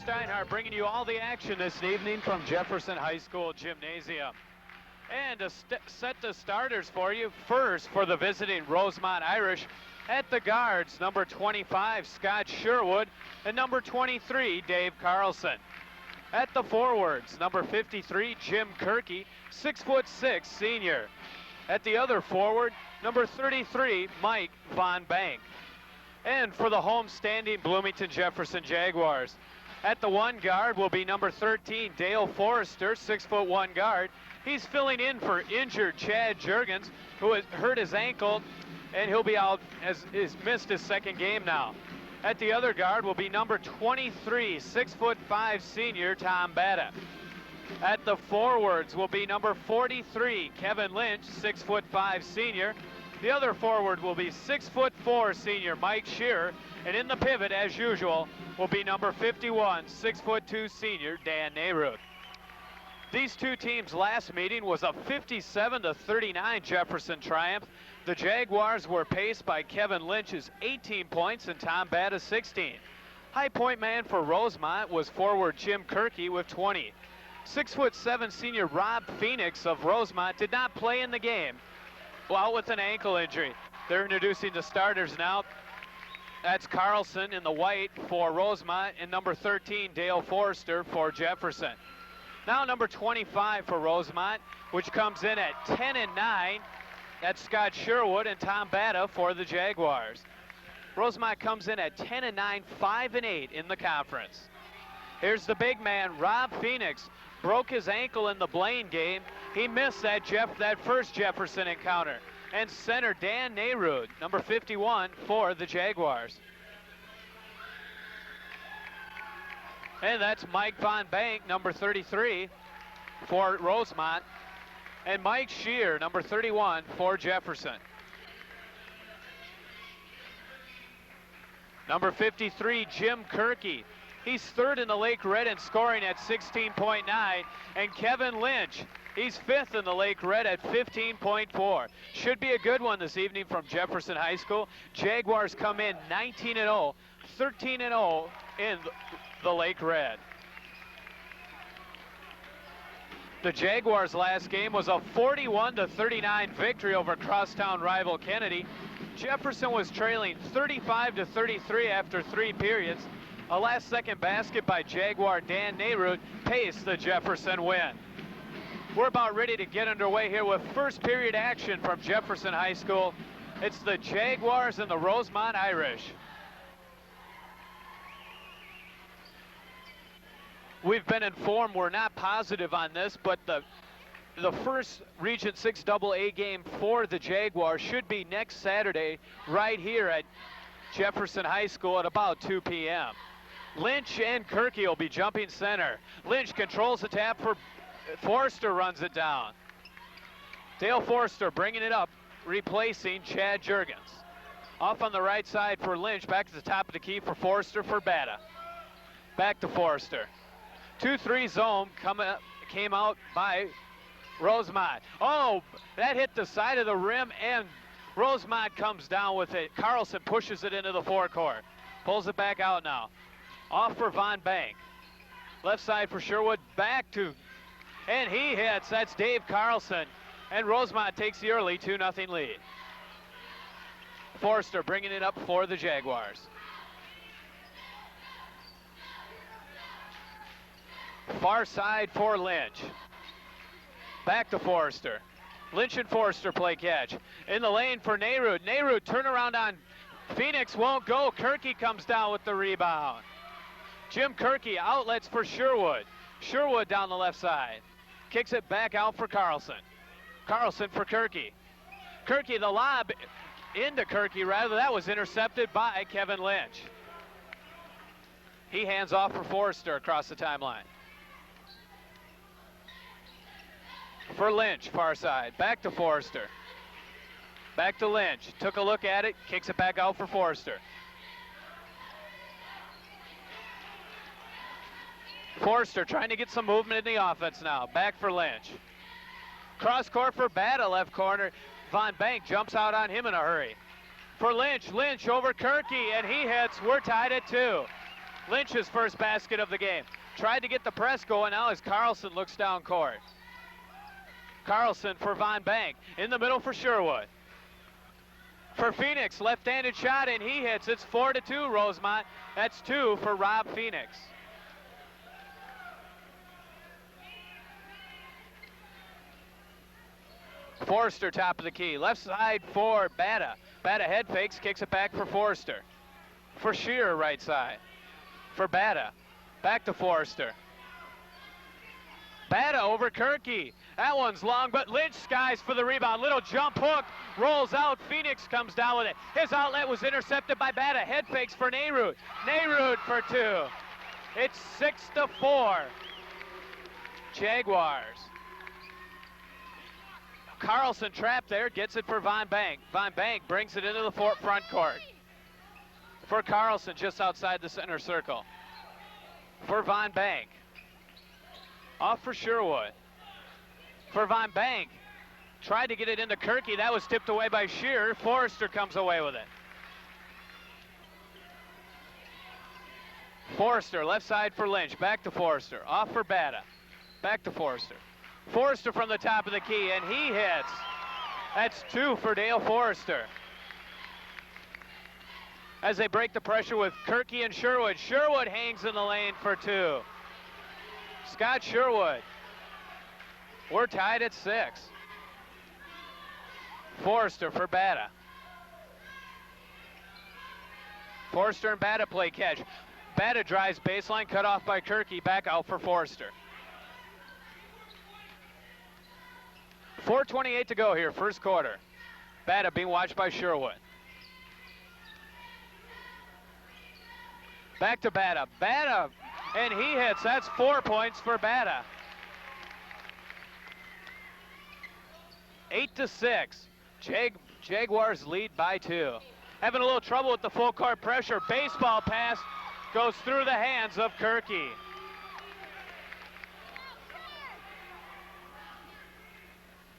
Steinhardt bringing you all the action this evening from Jefferson High School Gymnasium. And to set the starters for you, first for the visiting Rosemount Irish, at the guards, number 25, Scott Sherwood, and number 23, Dave Carlson. At the forwards, number 53, Jim Kirky, 6'6", senior. At the other forward, number 33, Mike Von Bank. And for the home-standing Bloomington Jefferson Jaguars, at the one guard will be number 13, Dale Forrester, 6'1" guard. He's filling in for injured Chad Jurgens, who has hurt his ankle, and he'll be out, as is missed his second game now. At the other guard will be number 23, 6'5" senior, Tom Batta. At the forwards will be number 43, Kevin Lynch, 6'5" senior. The other forward will be 6'4" senior, Mike Shearer. And in the pivot, as usual, will be number 51, 6'2" senior, Dan Nehruth. These two teams' last meeting was a 57-39 Jefferson triumph. The Jaguars were paced by Kevin Lynch's 18 points and Tom Batta's 16. High point man for Rosemount was forward Jim Kirky with 20. 6'7" senior Rob Phoenix of Rosemount did not play in the game, out with an ankle injury. They're introducing the starters now. That's Carlson in the white for Rosemount, and number 13, Dale Forrester for Jefferson. Now number 25 for Rosemount, which comes in at 10-9. That's Scott Sherwood and Tom Batta for the Jaguars. Rosemount comes in at 10-9, 5-8 in the conference. Here's the big man, Rob Phoenix. Broke his ankle in the Blaine game. He missed that first Jefferson encounter. And center Dan Nehruth, number 51 for the Jaguars. And that's Mike Von Bank, number 33 for Rosemount. And Mike Shear, number 31 for Jefferson. Number 53, Jim Kirky. He's third in the Lake Red in scoring at 16.9. And Kevin Lynch, he's fifth in the Lake Red at 15.4. Should be a good one this evening from Jefferson High School. Jaguars come in 19-0, 13-0 in the Lake Red. The Jaguars' last game was a 41-39 victory over crosstown rival Kennedy. Jefferson was trailing 35-33 after 3 periods. A last-second basket by Jaguar Dan Nehruth paced the Jefferson win. We're about ready to get underway here with first period action from Jefferson High School. It's the Jaguars and the Rosemount Irish. We've been informed, we're not positive on this, but the first Region 6 AA game for the Jaguars should be next Saturday right here at Jefferson High School at about 2 p.m. Lynch and Kirky will be jumping center. Lynch controls the tap for Forrester, runs it down. Dale Forrester bringing it up, replacing Chad Jurgens. Off on the right side for Lynch, back to the top of the key for Forrester for Batta. Back to Forrester. 2-3 zone came out by Rosemount. Oh, that hit the side of the rim, and Rosemount comes down with it. Carlson pushes it into the forecourt. Pulls it back out now. Off for Von Bank. Left side for Sherwood, back to, and he hits. That's Dave Carlson. And Rosemount takes the early 2-0 lead. Forrester bringing it up for the Jaguars. Far side for Lynch. Back to Forrester. Lynch and Forrester play catch. In the lane for Nehruth. Nehruth turnaround on Phoenix, won't go. Kirky comes down with the rebound. Jim Kirky outlets for Sherwood. Sherwood down the left side. Kicks it back out for Carlson. Carlson for Kirky. Kirky, the lob into Kirky, rather. That was intercepted by Kevin Lynch. He hands off for Forrester across the timeline. For Lynch, far side. Back to Forrester. Back to Lynch. Took a look at it, kicks it back out for Forrester. Forrester trying to get some movement in the offense now. Back for Lynch. Cross court for Batta, left corner. Von Bank jumps out on him in a hurry. For Lynch, Lynch over Kirky, and he hits. We're tied at 2. Lynch's first basket of the game. Tried to get the press going now as Carlson looks down court. Carlson for Von Bank. In the middle for Sherwood. For Phoenix, left-handed shot, and he hits. It's 4-2, Rosemount. That's 2 for Rob Phoenix. Forrester, top of the key. Left side for Bata. Bata head fakes, kicks it back for Forrester. For Shearer, right side. For Bata. Back to Forrester. Bata over Kirky. That one's long, but Lynch skies for the rebound. Little jump hook, rolls out. Phoenix comes down with it. His outlet was intercepted by Bata. Head fakes for Nayrud. Nayrud for 2. It's 6-4. Jaguars. Carlson trapped there, gets it for Von Bank. Von Bank brings it into the front court. For Carlson, just outside the center circle. For Von Bank. Off for Sherwood. For Von Bank. Tried to get it into Kirky. That was tipped away by Shearer. Forrester comes away with it. Forrester, left side for Lynch. Back to Forrester. Off for Bata. Back to Forrester. Forrester from the top of the key, and he hits. That's 2 for Dale Forrester. As they break the pressure with Kirky and Sherwood. Sherwood hangs in the lane for 2. Scott Sherwood. We're tied at 6. Forrester for Bata. Forrester and Bata play catch. Bata drives baseline, cut off by Kirky, back out for Forrester. 4:28 to go here, first quarter. Bata being watched by Sherwood. Back to Bata. Bata, and he hits. That's 4 points for Bata. 8-6. Jaguars lead by 2. Having a little trouble with the full court pressure. Baseball pass goes through the hands of Kirky.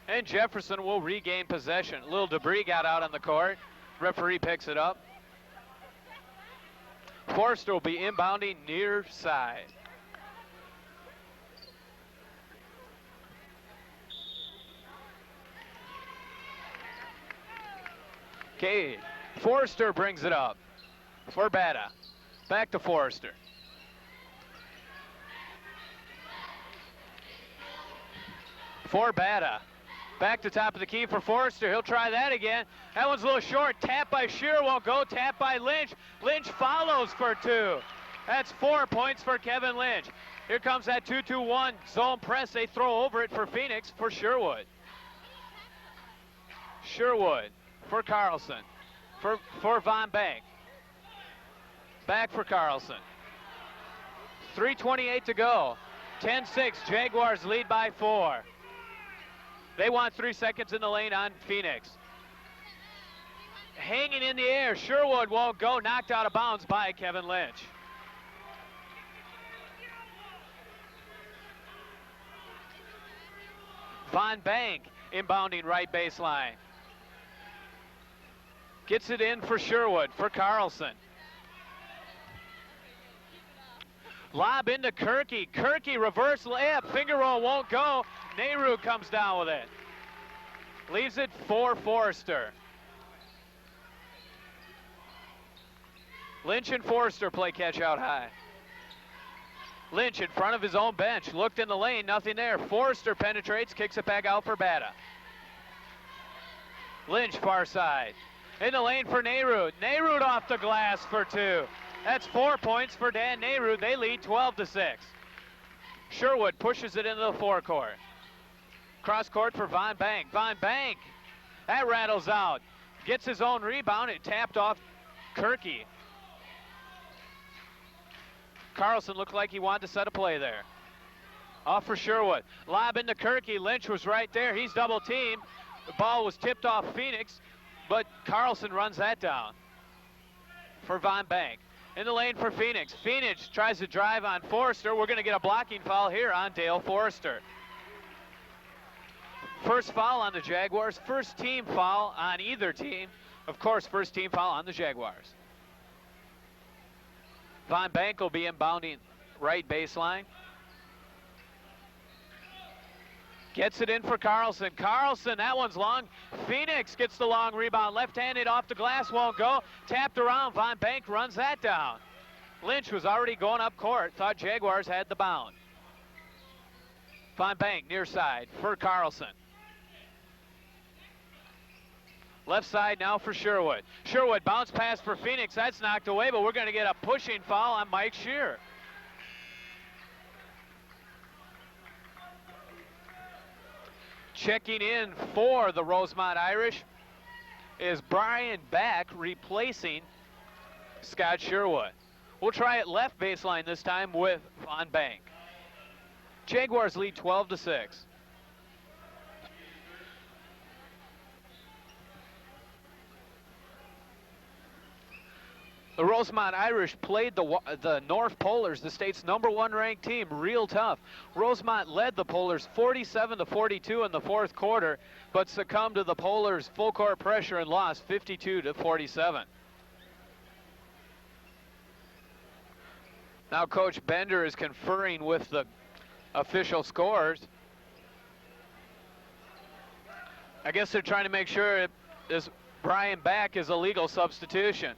And Jefferson will regain possession. A little debris got out on the court. Referee picks it up. Forrester will be inbounding near side. Okay, Forrester brings it up for Bata. Back to Forrester. For Bata. Back to top of the key for Forrester. He'll try that again. That one's a little short. Tap by Shearer won't go. Tap by Lynch. Lynch follows for 2. That's 4 points for Kevin Lynch. Here comes that 2-2-1 zone press. They throw over it for Phoenix for Sherwood. Sherwood for Carlson. For Von Bank. Back for Carlson. 3:28 to go. 10-6. Jaguars lead by 4. They want 3 seconds in the lane on Phoenix. Hanging in the air. Sherwood won't go. Knocked out of bounds by Kevin Lynch. Von Bank inbounding right baseline. Gets it in for Sherwood, for Carlson. Lob into Kirky. Kirky reverse layup. Finger roll won't go. Nayrud comes down with it. Leaves it for Forrester. Lynch and Forrester play catch out high. Lynch in front of his own bench. Looked in the lane, nothing there. Forrester penetrates, kicks it back out for Bata. Lynch far side. In the lane for Nayrud. Nayrud off the glass for 2. That's 4 points for Dan Nayrud. They lead 12-6. Sherwood pushes it into the forecourt. Cross court for Von Bank. Von Bank, that rattles out. Gets his own rebound. It tapped off Kirky. Carlson looked like he wanted to set a play there. Off for Sherwood. Lob into Kirky. Lynch was right there. He's double teamed. The ball was tipped off Phoenix, but Carlson runs that down for Von Bank. In the lane for Phoenix. Phoenix tries to drive on Forrester. We're going to get a blocking foul here on Dale Forrester. First foul on the Jaguars. First team foul on either team. Of course, first team foul on the Jaguars. Von Bank will be inbounding right baseline. Gets it in for Carlson. Carlson, that one's long. Phoenix gets the long rebound. Left-handed off the glass, won't go. Tapped around, Von Bank runs that down. Lynch was already going up court. Thought Jaguars had the bound. Von Bank near side for Carlson. Left side now for Sherwood. Sherwood bounce pass for Phoenix. That's knocked away, but we're going to get a pushing foul on Mike Shearer. Checking in for the Rosemount Irish is Brian Back replacing Scott Sherwood. We'll try it left baseline this time with Von Bank. Jaguars lead 12-6. The Rosemount Irish played the North Polars, the state's #1 ranked team, real tough. Rosemount led the Polars 47-42 in the fourth quarter, but succumbed to the Polars' full court pressure and lost 52-47. Now Coach Bender is conferring with the official scores. I guess they're trying to make sure this Brian Back is a legal substitution.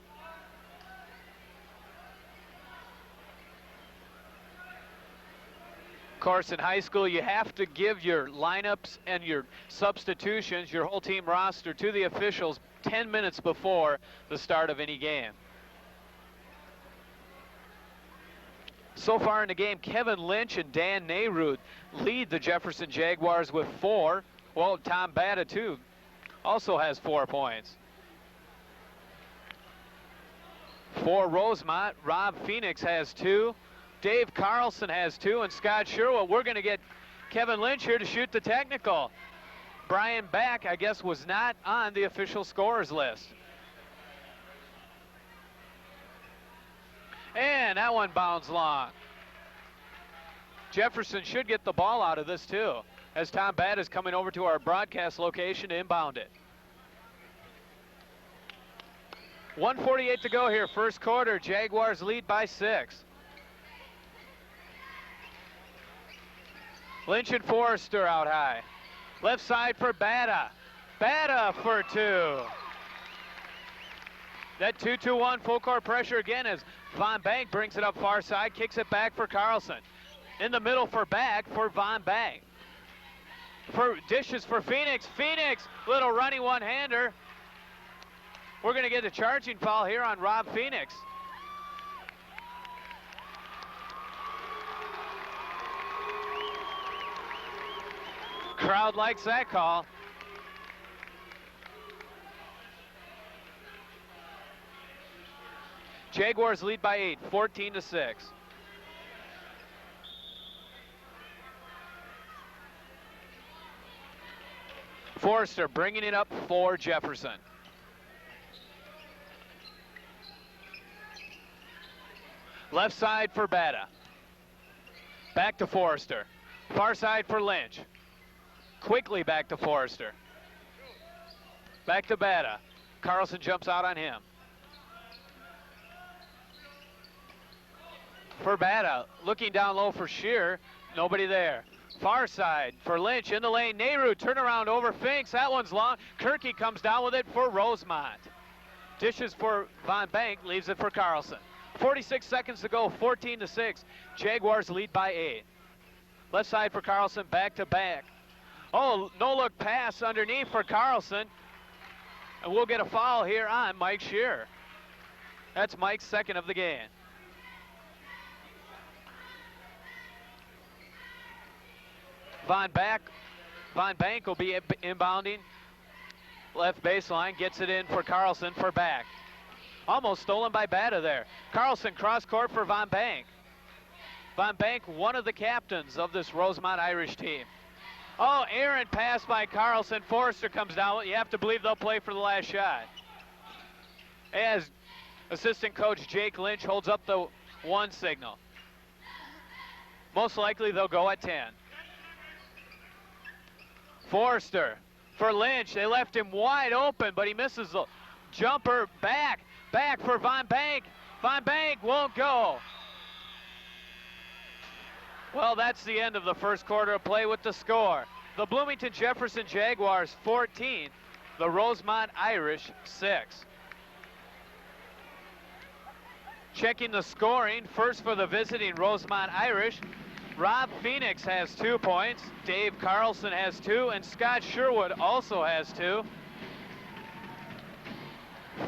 Of course, in high school, you have to give your lineups and your substitutions, your whole team roster, to the officials 10 minutes before the start of any game. So far in the game, Kevin Lynch and Dan Nayrud lead the Jefferson Jaguars with 4. Well, Tom Batta, too, also has 4 points. For Rosemount, Rob Phoenix has 2. Dave Carlson has 2, and Scott Sherwood. We're going to get Kevin Lynch here to shoot the technical. Brian Back, I guess, was not on the official scorers list. And that one bounds long. Jefferson should get the ball out of this, too, as Tom Batt is coming over to our broadcast location to inbound it. 1:48 to go here, first quarter. Jaguars lead by 6. Lynch and Forrester out high. Left side for Batta. Batta for 2. That 2-2-1 full court pressure again as Von Bank brings it up far side, kicks it back for Carlson. In the middle for Back for Von Bank. For dishes for Phoenix. Phoenix, little running one-hander. We're going to get a charging foul here on Rob Phoenix. Crowd likes that call. Jaguars lead by 8, 14-6. Forrester bringing it up for Jefferson. Left side for Batta. Back to Forrester. Far side for Lynch. Quickly back to Forrester. Back to Batta. Carlson jumps out on him. For Batta, looking down low for Shearer, nobody there. Far side for Lynch in the lane. Nehru turnaround over Finks. That one's long. Kirky comes down with it for Rosemount. Dishes for Von Bank, leaves it for Carlson. 46 seconds to go, 14-6. Jaguars lead by 8. Left side for Carlson, back to back. Oh, no-look pass underneath for Carlson. And we'll get a foul here on Mike Shearer. That's Mike's second of the game. Von Bank will be inbounding. Left baseline, gets it in for Carlson for Back. Almost stolen by Batta there. Carlson cross court for Von Bank. Von Bank, one of the captains of this Rosemount Irish team. Oh, errant pass by Carlson. Forrester comes down. You have to believe they'll play for the last shot. As assistant coach Jake Lynch holds up the 1 signal. Most likely they'll go at 10. Forrester for Lynch. They left him wide open, but he misses the jumper. Back for Von Bank. Von Bank won't go. Well, that's the end of the first quarter of play with the score. The Bloomington Jefferson Jaguars 14, the Rosemount Irish 6. Checking the scoring, first for the visiting Rosemount Irish, Rob Phoenix has 2 points, Dave Carlson has 2, and Scott Sherwood also has 2.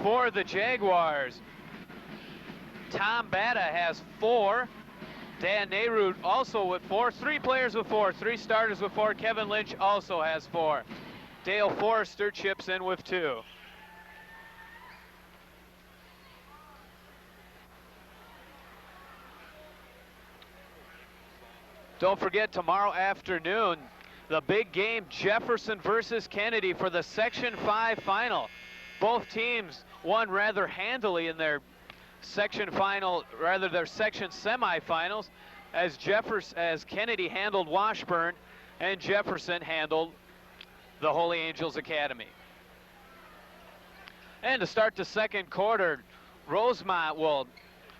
For the Jaguars, Tom Batta has 4. Dan Nayrud also with 4. 3 players with 4. 3 starters with 4. Kevin Lynch also has 4. Dale Forrester chips in with 2. Don't forget, tomorrow afternoon, the big game, Jefferson versus Kennedy for the Section 5 final. Both teams won rather handily in their section final, rather their section semifinals, as Kennedy handled Washburn and Jefferson handled the Holy Angels Academy. And to start the second quarter, Rosemount will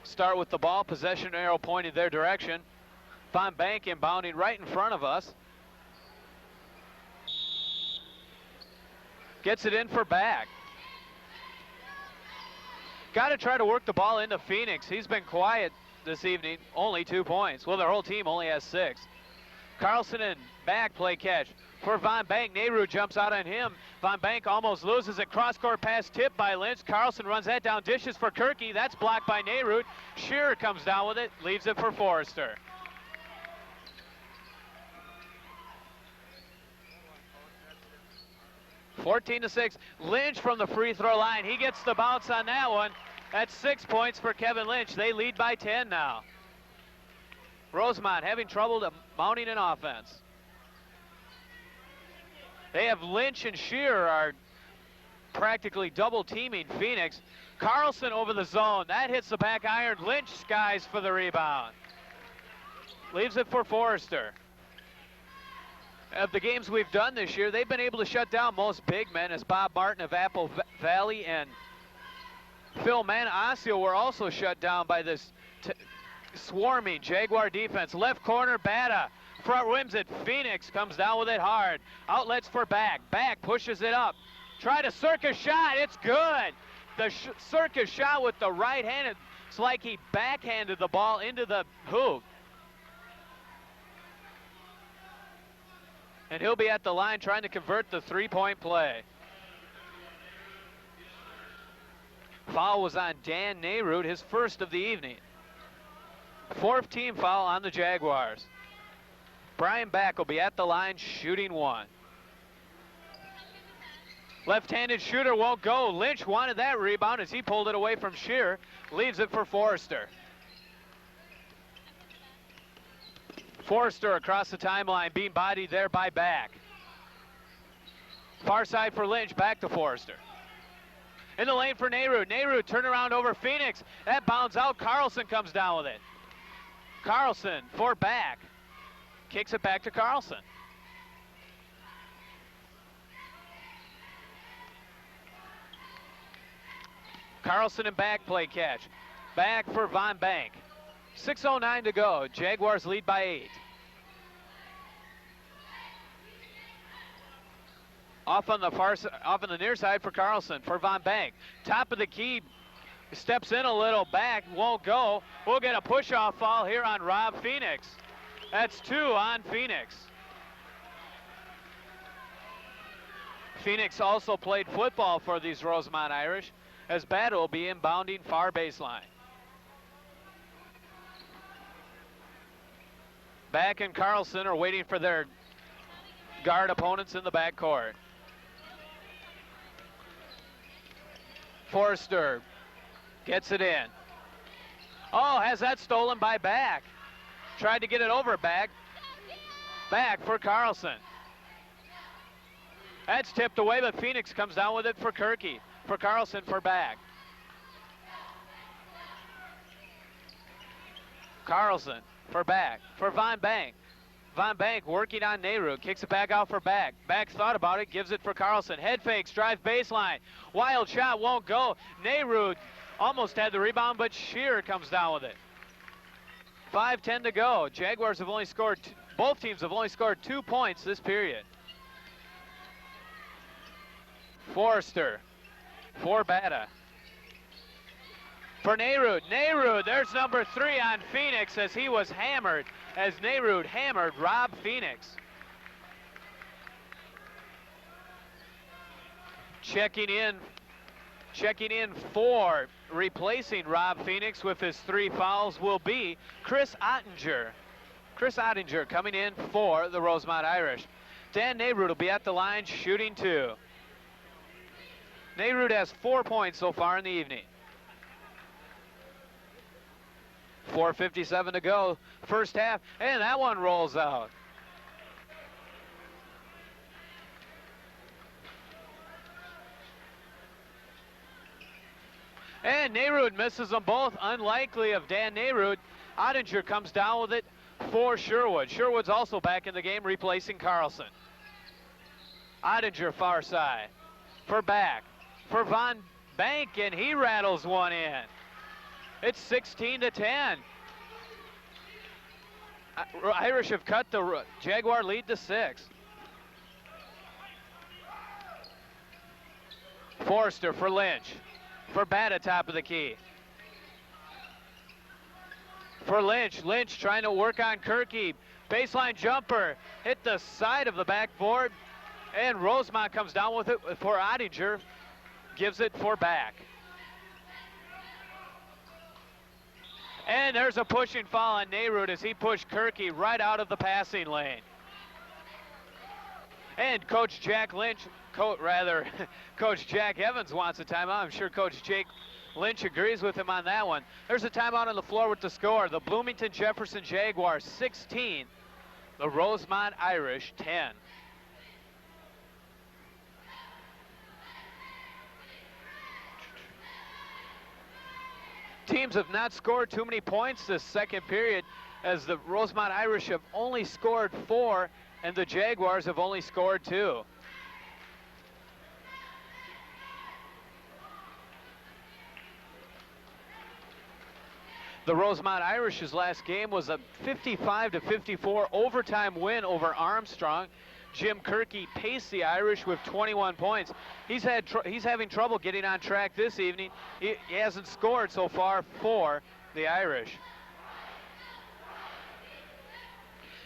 start with the ball, possession arrow pointed their direction. Von Bank inbounding right in front of us. Gets it in for back. Got to try to work the ball into Phoenix. He's been quiet this evening, only 2 points. Well, their whole team only has 6. Carlson and back play catch for Von Bank. Nayrud jumps out on him. Von Bank almost loses it. Cross-court pass tipped by Lynch. Carlson runs that down, dishes for Kirky. That's blocked by Nayrud. Shearer comes down with it, leaves it for Forrester. (14-6). Lynch from the free throw line. He gets the bounce on that one. That's 6 points for Kevin Lynch. They lead by 10 now. Rosemount having trouble mounting an offense. They have Lynch and Shearer are practically double teaming Phoenix. Carlson over the zone. That hits the back iron. Lynch skies for the rebound. Leaves it for Forrester. Of the games we've done this year, they've been able to shut down most big men, as Bob Martin of Apple Valley and Phil Manasio were also shut down by this swarming Jaguar defense. Left corner, Batta. Front rims it. Phoenix comes down with it hard. Outlets for back. Back pushes it up. Try to circus shot. It's good. The circus shot with the right hand. It's like he backhanded the ball into the hoop. And he'll be at the line trying to convert the three-point play. Foul was on Dan Nayrud, his first of the evening. 4th team foul on the Jaguars. Brian Back will be at the line shooting 1. Left-handed shooter won't go. Lynch wanted that rebound as he pulled it away from Shearer. Leaves it for Forrester. Forrester across the timeline, being bodied there by Back. Far side for Lynch, back to Forrester. In the lane for Nayrud. Nayrud turnaround over Phoenix. That bounds out. Carlson comes down with it. Carlson for Back. Kicks it back to Carlson. Carlson and Back play catch. Back for Von Bank. 6:09 to go. Jaguars lead by 8. Off on the near side for Carlson, for Von Bank. Top of the key, steps in a little, Back, won't go. We'll get a push-off foul here on Rob Phoenix. That's 2 on Phoenix. Phoenix also played football for these Rosemount Irish, as Batta will be inbounding far baseline. Back and Carlson are waiting for their guard opponents in the backcourt. Forrester gets it in. Oh, has that stolen by Back. Tried to get it over Back. Back for Carlson. That's tipped away, but Phoenix comes down with it for Kirky. For Carlson for Back. Carlson for Back. For Von Bank. Von Bank working on Nayrud, kicks it back out for Back. Back thought about it, gives it for Carlson. Head fakes, drive baseline. Wild shot won't go. Nayrud almost had the rebound, but Shear comes down with it. 5:10 to go. Jaguars have only scored, both teams have only scored 2 points this period. Forrester for Bata. For Nayrud. Nayrud, there's number 3 on Phoenix as he was hammered, as Nayrud hammered Rob Phoenix. Checking in for replacing Rob Phoenix with his 3 fouls will be Chris Ottinger. Chris Ottinger coming in for the Rosemount Irish. Dan Nayrud will be at the line shooting 2. Nayrud has 4 points so far in the evening. 4:57 to go, first half, and that one rolls out. And Nayrud misses them both, unlikely of Dan Nayrud. Ottinger comes down with it for Sherwood. Sherwood's also back in the game, replacing Carlson. Ottinger far side, for back, for Von Bank, and he rattles one in. It's 16-10. Irish have cut the Jaguar lead to 6. Forrester for Lynch. For Bata, top of the key. For Lynch. Lynch trying to work on Kirky. Baseline jumper. Hit the side of the backboard. And Rosemount comes down with it for Ottinger. Gives it for back. And there's a pushing foul on Nayrud as he pushed Kirky right out of the passing lane. And Coach Jack Lynch, Coach Jack Evans wants a timeout. I'm sure Coach Jake Lynch agrees with him on that one. There's a timeout on the floor with the score. The Bloomington Jefferson Jaguars 16, the Rosemount Irish 10. Teams have not scored too many points this second period, as the Rosemount Irish have only scored 4 and the Jaguars have only scored 2. The Rosemount Irish's last game was a 55-54 overtime win over Armstrong. Jim Kirky paced the Irish with 21 points. He's having trouble getting on track this evening. He hasn't scored so far for the Irish.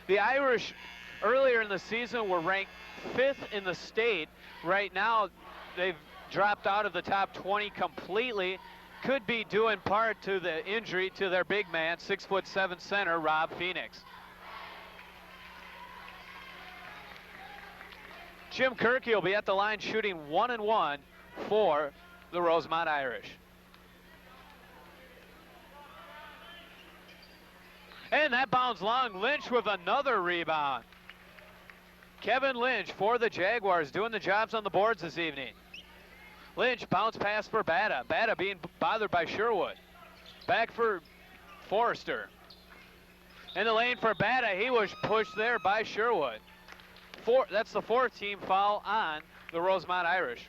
The Irish earlier in the season were ranked 5th in the state. Right now they've dropped out of the top 20 completely. Could be due in part to the injury to their big man, 6'7" center Rob Phoenix. Jim Kirky will be at the line shooting 1-1 for the Rosemount Irish. And that bounds long. Lynch with another rebound. Kevin Lynch for the Jaguars doing the jobs on the boards this evening. Lynch bounce pass for Bata. Bata being bothered by Sherwood. Back for Forrester. In the lane for Bata. He was pushed there by Sherwood. That's the 4th team foul on the Rosemount Irish.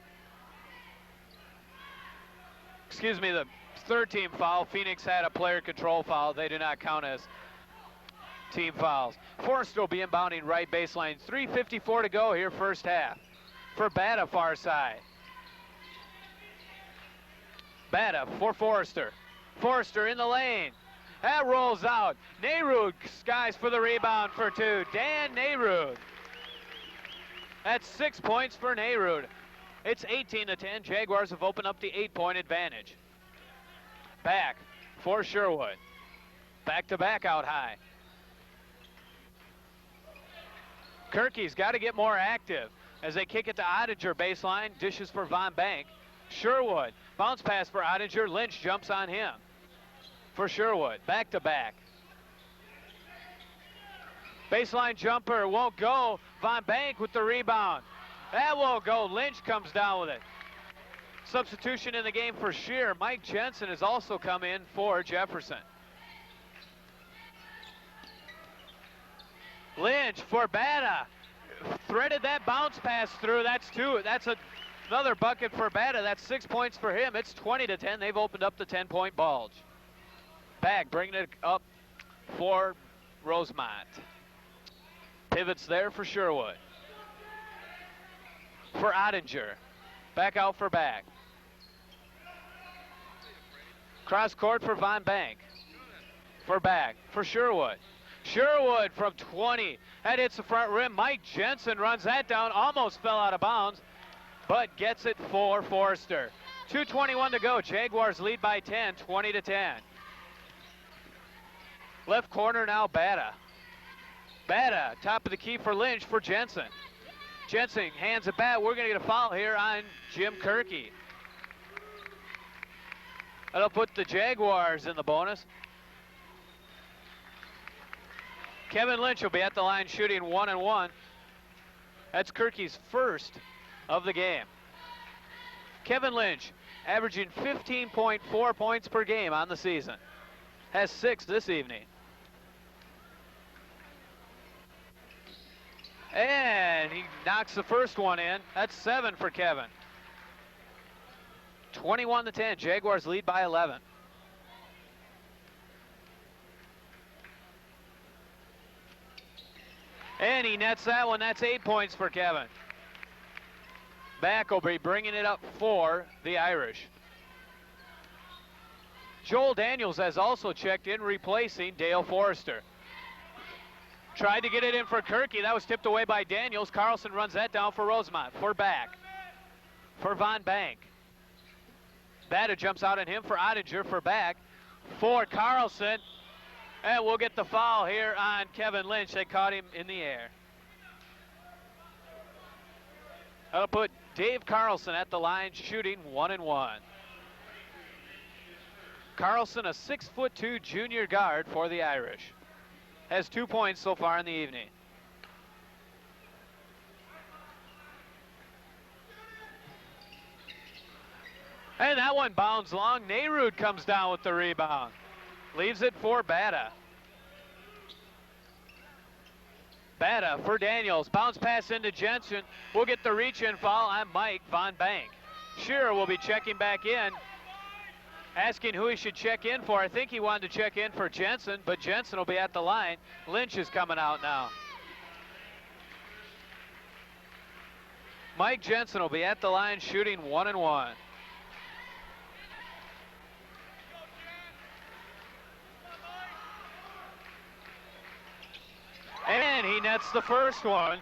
Excuse me, the 3rd team foul. Phoenix had a player control foul. They do not count as team fouls. Forrester will be inbounding right baseline. 3:54 to go here, first half. For Bata, far side. Bata for Forrester. Forrester in the lane. That rolls out. Nayrud skies for the rebound for 2. Dan Nayrud. That's 6 points for Nayrud. It's 18-10. Jaguars have opened up the 8-point advantage. Back for Sherwood. Back to back out high. Kirky's got to get more active as they kick it to Ottinger baseline. Dishes for Von Bank. Sherwood. Bounce pass for Ottinger. Lynch jumps on him. For Sherwood. Back to back. Baseline jumper won't go. Von Bank with the rebound. That won't go. Lynch comes down with it. Substitution in the game for Shear. Mike Jensen has also come in for Jefferson. Lynch for Bata. Threaded that bounce pass through. That's 2. That's a Another bucket for Bata. That's 6 points for him. It's 20-10. They've opened up the 10-point bulge. Back, bringing it up for Rosemount. Pivots there for Sherwood. For Ottinger. Back out for Back. Cross court for Von Bank. For Back. For Sherwood. Sherwood from 20. That hits the front rim. Mike Jensen runs that down. Almost fell out of bounds, but gets it for Forrester. 2:21 to go. Jaguars lead by 10, 20-10. Left corner now, Bata. Bata, top of the key for Lynch for Jensen. Jensen hands it back. We're going to get a foul here on Jim Kirky. That'll put the Jaguars in the bonus. Kevin Lynch will be at the line shooting 1-1. That's Kirky's first of the game. Kevin Lynch averaging 15.4 points per game on the season. Has 6 this evening. And he knocks the first one in. That's 7 for Kevin. 21-10. Jaguars lead by 11. And he nets that one. That's 8 points for Kevin. Back will be bringing it up for the Irish. Joel Daniels has also checked in, replacing Dale Forrester. Tried to get it in for Kirky. That was tipped away by Daniels. Carlson runs that down for Rosemount. For Back. For Von Bank. Bata jumps out on him for Ottinger. For Back. For Carlson. And we'll get the foul here on Kevin Lynch. They caught him in the air. That'll put Dave Carlson at the line shooting 1-1. Carlson, a 6'2" junior guard for the Irish. Has 2 points so far in the evening. And that one bounds long. Nayrud comes down with the rebound. Leaves it for Bata. Bata for Daniels. Bounce pass into Jensen. We'll get the reach-in foul on Mike Von Bank. Shearer will be checking back in. Asking who he should check in for. I think he wanted to check in for Jensen, but Jensen will be at the line. Lynch is coming out now. Mike Jensen will be at the line shooting 1-1. And he nets the first one.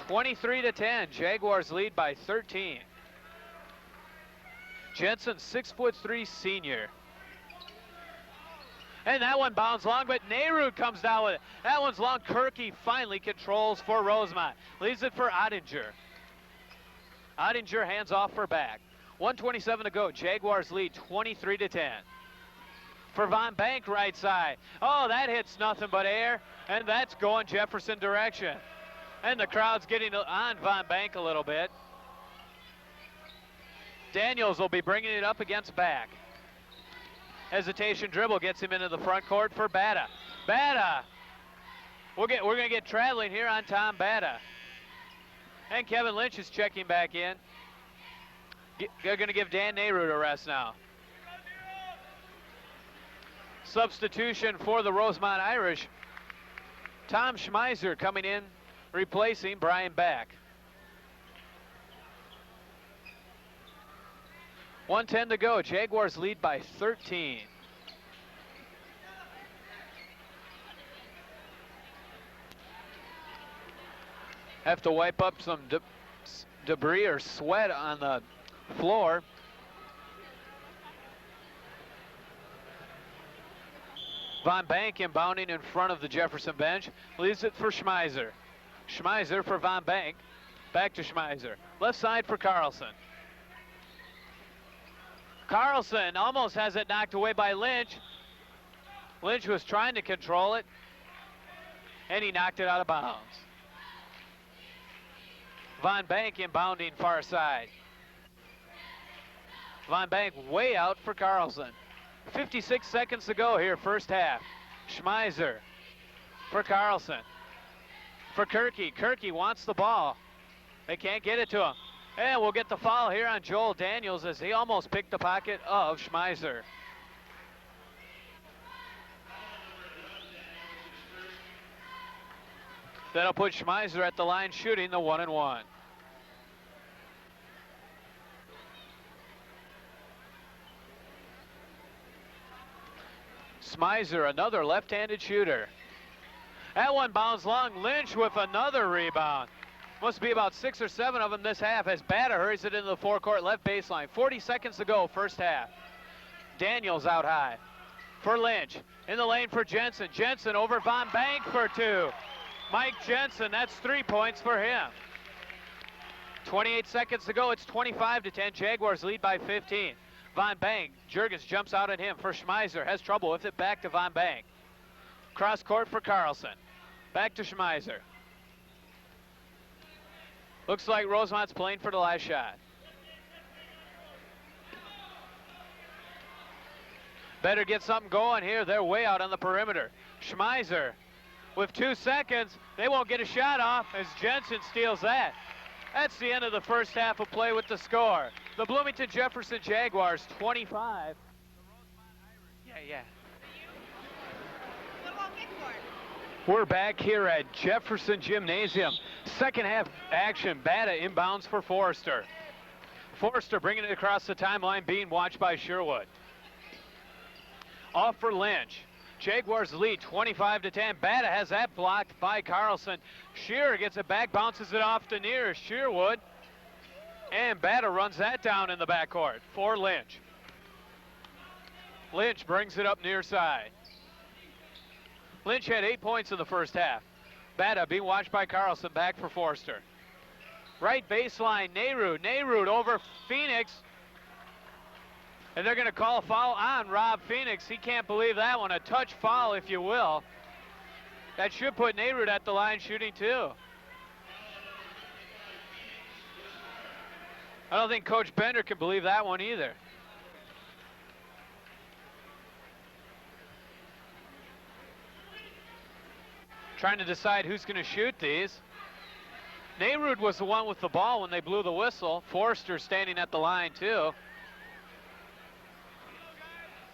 23-10. Jaguars lead by 13. Jensen, 6'3" senior. And that one bounds long, but Nayrud comes down with it. That one's long. Kirky finally controls for Rosemount. Leaves it for Ottinger. Ottinger hands off for Back. 1:27 to go. Jaguars lead 23-10. For Von Bank, right side. Oh, that hits nothing but air, and that's going Jefferson direction. And the crowd's getting on Von Bank a little bit. Daniels will be bringing it up against Back. Hesitation dribble gets him into the front court for Bata. Bata! We're going to get traveling here on Tom Bata. And Kevin Lynch is checking back in. They're going to give Dan Nayrud a rest now. Substitution for the Rosemount Irish. Tom Schmeiser coming in, replacing Brian Back. 1:10 to go. Jaguars lead by 13. Have to wipe up some debris or sweat on the floor. Von Bank inbounding in front of the Jefferson bench. Leaves it for Schmeiser. Schmeiser for Von Bank. Back to Schmeiser. Left side for Carlson. Carlson almost has it knocked away by Lynch. Lynch was trying to control it, and he knocked it out of bounds. Von Bank inbounding far side. Von Bank way out for Carlson. 56 seconds to go here, first half. Schmeiser for Carlson. For Kirky. Kirky wants the ball. They can't get it to him. And we'll get the foul here on Joel Daniels as he almost picked the pocket of Schmeiser. That'll put Schmeiser at the line shooting the 1-and-1. Schmeiser, another left-handed shooter. That one bounced long. Lynch with another rebound. Must be about 6 or 7 of them this half as Bata hurries it into the forecourt left baseline. 40 seconds to go, first half. Daniels out high for Lynch. In the lane for Jensen. Jensen over Von Bank for 2. Mike Jensen, that's 3 points for him. 28 seconds to go, it's 25-10. Jaguars lead by 15. Von Bank, Jurgens jumps out at him for Schmeiser. Has trouble with it, back to Von Bank. Cross court for Carlson. Back to Schmeiser. Looks like Rosemount's playing for the last shot. Better get something going here. They're way out on the perimeter. Schmeiser with 2 seconds. They won't get a shot off as Jensen steals that. That's the end of the first half of play with the score. The Bloomington Jefferson Jaguars 25. Yeah. We're back here at Jefferson Gymnasium. Second half action. Bata inbounds for Forrester. Forrester bringing it across the timeline, being watched by Sherwood. Off for Lynch. Jaguars lead 25-10. Bata has that blocked by Carlson. Shearer gets it back, bounces it off to near Sherwood. And Bata runs that down in the backcourt for Lynch. Lynch brings it up near side. Lynch had 8 points in the first half. Bata being watched by Carlson, back for Forster. Right baseline, Nayrud over Phoenix. And they're going to call a foul on Rob Phoenix. He can't believe that one. A touch foul, if you will. That should put Nayrud at the line shooting too. I don't think Coach Bender can believe that one either. Trying to decide who's going to shoot these. Nayrud was the one with the ball when they blew the whistle. Forster standing at the line too.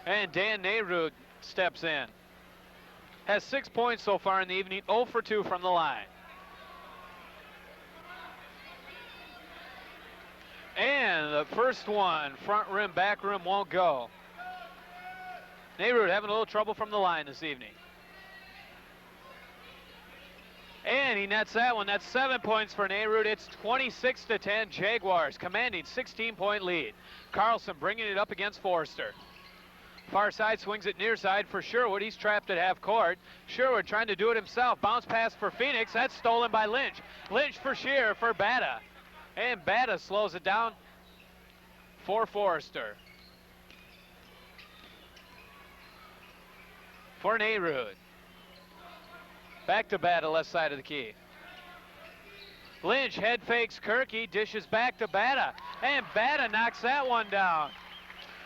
And Dan Nayrud steps in. Has 6 points so far in the evening, 0 for 2 from the line. And the first one, front rim, back rim, won't go. Nayrud having a little trouble from the line this evening. And he nets that one. That's 7 points for Nayrud. It's 26-10 Jaguars, commanding 16-point lead. Carlson bringing it up against Forrester. Far side swings it near side for Sherwood. He's trapped at half court. Sherwood trying to do it himself. Bounce pass for Phoenix. That's stolen by Lynch. Lynch for Shearer for Bata. And Bata slows it down for Forrester. For Nayrud. Back to Bata, left side of the key. Lynch head fakes Kirky, dishes back to Bata. And Bata knocks that one down.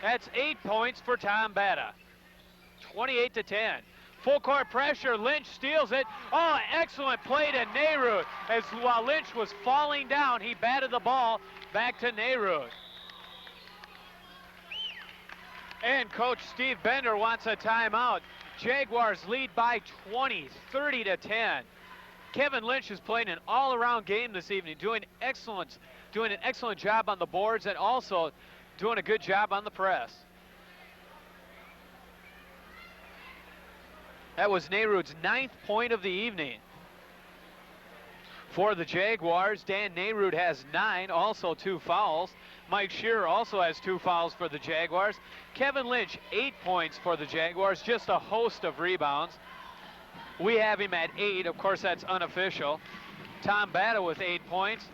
That's 8 points for Tom Bata. 28-10. Full court pressure, Lynch steals it. Oh, excellent play to Nayrud. As while Lynch was falling down, he batted the ball back to Nayrud. And Coach Steve Bender wants a timeout. Jaguars lead by 20, 30-10. Kevin Lynch is playing an all-around game this evening, doing an excellent job on the boards and also doing a good job on the press. That was Nayrud's 9th point of the evening. For the Jaguars, Dan Nayrud has 9, also 2 fouls. Mike Shearer also has 2 fouls for the Jaguars. Kevin Lynch, 8 points for the Jaguars, just a host of rebounds. We have him at 8, of course that's unofficial. Tom Bata with 8 points.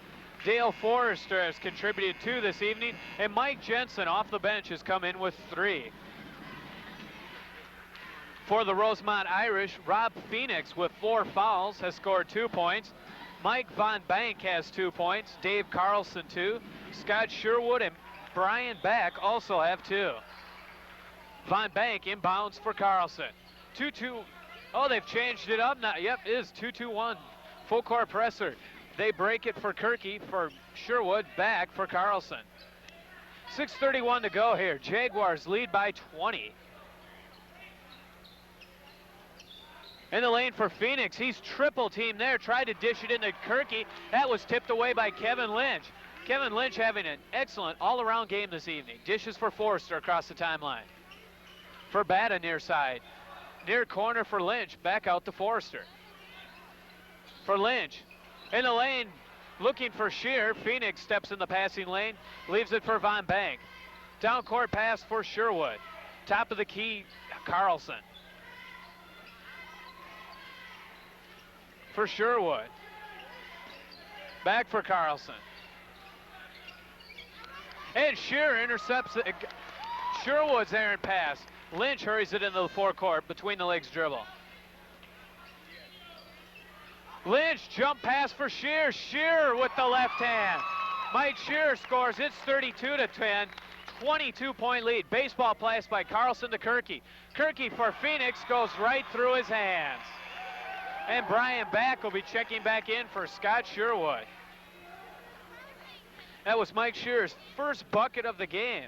Dale Forrester has contributed 2 this evening, and Mike Jensen off the bench has come in with 3. For the Rosemount Irish, Rob Phoenix with 4 fouls has scored 2 points. Mike Von Bank has 2 points. Dave Carlson 2. Scott Sherwood and Brian Beck also have 2. Von Bank inbounds for Carlson. 2-2. Oh, they've changed it up now. Yep, it is 2-2-1. Full court presser. They break it for Kirky, for Sherwood, back for Carlson. 6:31 to go here. Jaguars lead by 20. In the lane for Phoenix, he's triple teamed there, tried to dish it into Kirky. That was tipped away by Kevin Lynch. Kevin Lynch having an excellent all-around game this evening. Dishes for Forrester across the timeline. For Bata near side. Near corner for Lynch, back out to Forrester. For Lynch, in the lane, looking for Shear. Phoenix steps in the passing lane, leaves it for Von Bank. Down court pass for Sherwood. Top of the key, Carlson. For Sherwood. Back for Carlson. And Shear intercepts Sherwood's errant pass. Lynch hurries it into the forecourt between the legs dribble. Lynch jump pass for Shear. Shear with the left hand. Mike Shear scores. It's 32-10. 22-point lead. Baseball pass by Carlson to Kirky. Kirky for Phoenix goes right through his hands. And Brian Back will be checking back in for Scott Sherwood. That was Mike Shear's first bucket of the game,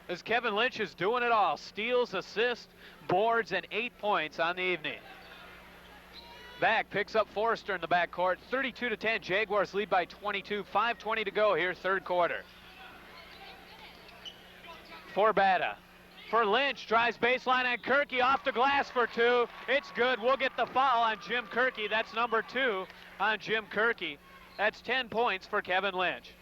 as Kevin Lynch is doing it all. Steals, assists, boards, and 8 points on the evening. Back picks up Forrester in the backcourt. 32-10. Jaguars lead by 22. 5:20 to go here, third quarter. For Bata. For Lynch, drives baseline on Kirky, off the glass for two. It's good. We'll get the foul on Jim Kirky. That's number 2 on Jim Kirky. That's 10 points for Kevin Lynch.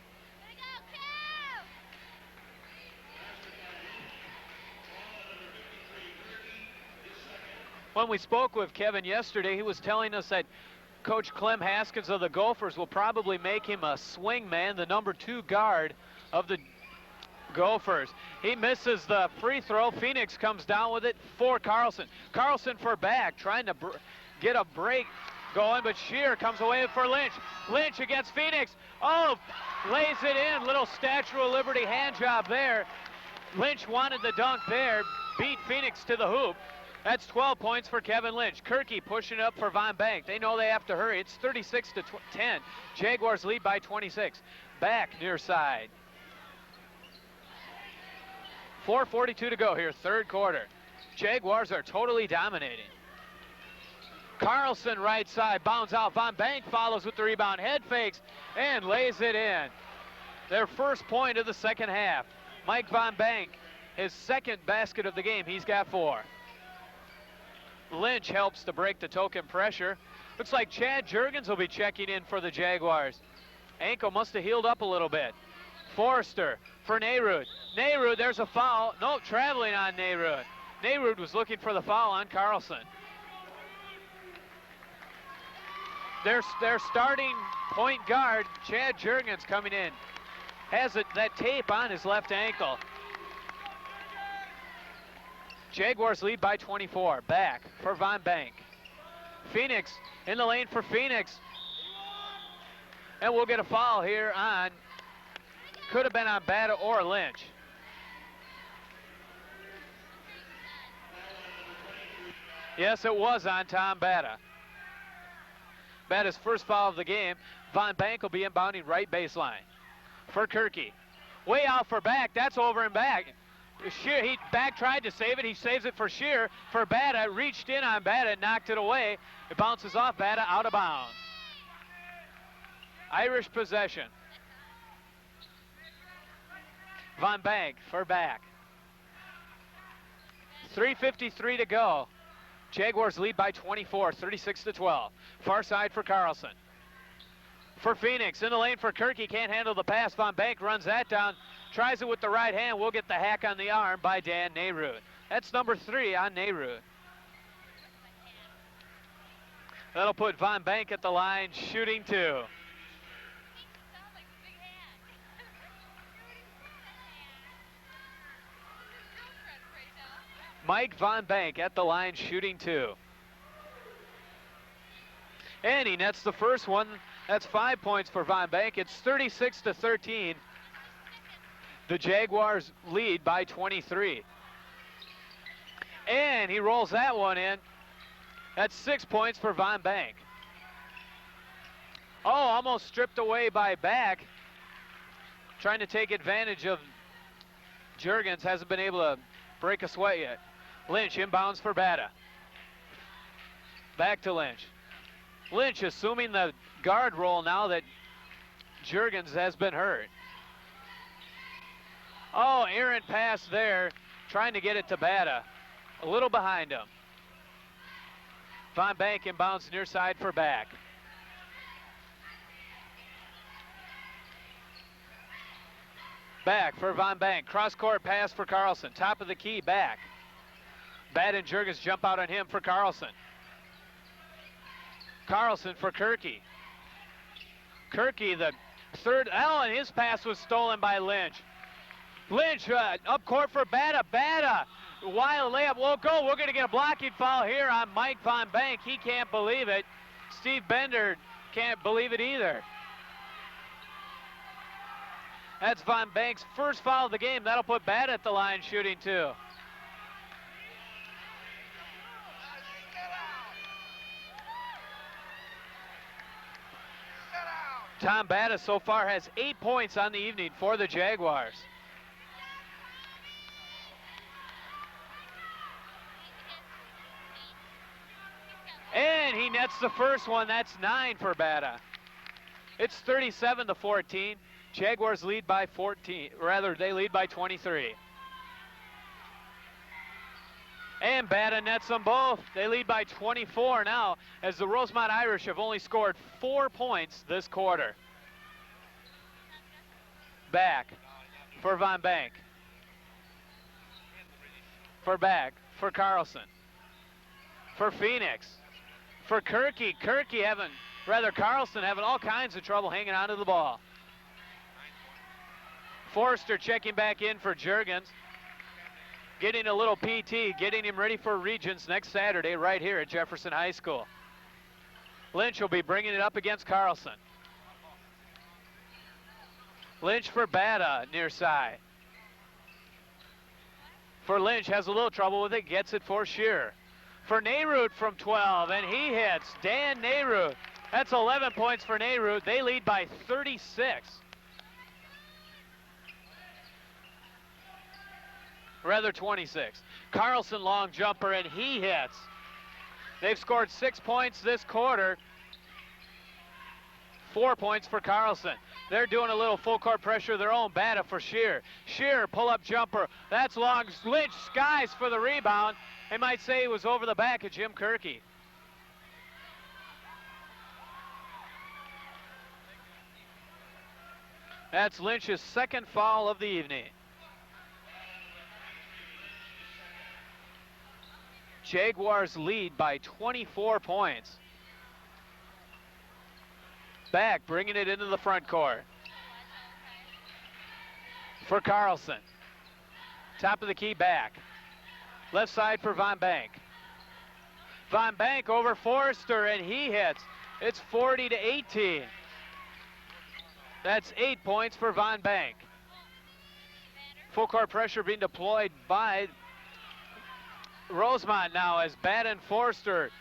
When we spoke with Kevin yesterday, he was telling us that Coach Clem Haskins of the Gophers will probably make him a swing man, the number 2 guard of the Gophers. He misses the free throw. Phoenix comes down with it for Carlson. Carlson for Back, trying to get a break going, but Shear comes away for Lynch. Lynch against Phoenix. Oh, lays it in. Little Statue of Liberty hand job there. Lynch wanted the dunk there, beat Phoenix to the hoop. That's 12 points for Kevin Lynch. Kirky pushing up for Von Bank. They know they have to hurry. It's 36-10. Jaguars lead by 26. Back near side. 4:42 to go here, third quarter. Jaguars are totally dominating. Carlson right side, bounds out. Von Bank follows with the rebound, head fakes, and lays it in. Their first point of the second half. Mike Von Bank, his second basket of the game. He's got 4. Lynch helps to break the token pressure. Looks like Chad Juergens will be checking in for the Jaguars. Ankle must have healed up a little bit. Forrester for Nayrud. Nayrud, there's a foul. No, traveling on Nayrud. Nayrud was looking for the foul on Carlson. Their starting point guard, Chad Juergens, coming in. Has that tape on his left ankle. Jaguars lead by 24. Back for Von Bank. Phoenix in the lane for Phoenix. And we'll get a foul here on, could have been on Bata or Lynch. Yes, it was on Tom Bata. Bata's first foul of the game. Von Bank will be inbounding right baseline for Kirky. Way out for Back. That's over and back. Shear, Back tried to save it. He saves it for Shear. For Bata, reached in on Bata, knocked it away. It bounces off Bata, out of bounds. Irish possession. Von Bank for Back. 3:53 to go. Jaguars lead by 24, 36-12. Far side for Carlson. For Phoenix, in the lane for Kirky, can't handle the pass. Von Bank runs that down, tries it with the right hand. We'll get the hack on the arm by Dan Nayrud. That's number 3 on Nayrud. That'll put Von Bank at the line, shooting 2. Mike Von Bank at the line, shooting 2. And he nets the first one. That's 5 points for Von Bank. It's 36-13. The Jaguars lead by 23. And he rolls that one in. That's 6 points for Von Bank. Oh, almost stripped away by back. Trying to take advantage of Juergens. Hasn't been able to break a sweat yet. Lynch inbounds for Bata. Back to Lynch. Lynch assuming the guard role now that Juergens has been hurt. Oh, errant pass there, trying to get it to Bata. A little behind him. Von Bank inbounds near side for back. Back for Von Bank. Cross-court pass for Carlson. Top of the key, back. Bata and Juergens jump out on him for Carlson. Carlson for Kirky. Kirky, the third. Oh, and his pass was stolen by Lynch. Lynch up court for Bata. Bata, wild layup won't go. We're going to get a blocking foul here on Mike Von Bank. He can't believe it. Steve Bender can't believe it either. That's Von Bank's first foul of the game. That'll put Bata at the line shooting too. Tom Bata so far has 8 points on the evening for the Jaguars. And he nets the first one. That's 9 for Bata. It's 37-14. Jaguars lead by 14. Rather, they lead by 23. And Bata nets them both. They lead by 24 now, as the Rosemount Irish have only scored 4 points this quarter. Back for Von Bank. For back for Carlson. For Phoenix. For Kirky. Carlson having all kinds of trouble hanging onto the ball. Forster checking back in for Juergens. Getting a little PT, getting him ready for Regions next Saturday right here at Jefferson High School. Lynch will be bringing it up against Carlson. Lynch for Bata near side. For Lynch, has a little trouble with it, gets it for Shearer. For Nehruth from 12, and he hits. Dan Nehruth. That's 11 points for Nehruth. They lead by 36. Rather 26. Carlson long jumper, and he hits. They've scored 6 points this quarter. 4 points for Carlson. They're doing a little full court pressure of their own. Bata for Shearer. Shearer pull-up jumper. That's long. Lynch skies for the rebound. They might say it was over the back of Jim Kirky. That's Lynch's second foul of the evening. Jaguars lead by 24 points. Back, bringing it into the front court. For Carlson. Top of the key, back. Left side for Von Bank. Von Bank over Forster, and he hits. It's 40-18. That's 8 points for Von Bank. Full court pressure being deployed by Rosemount now as Bata and Forster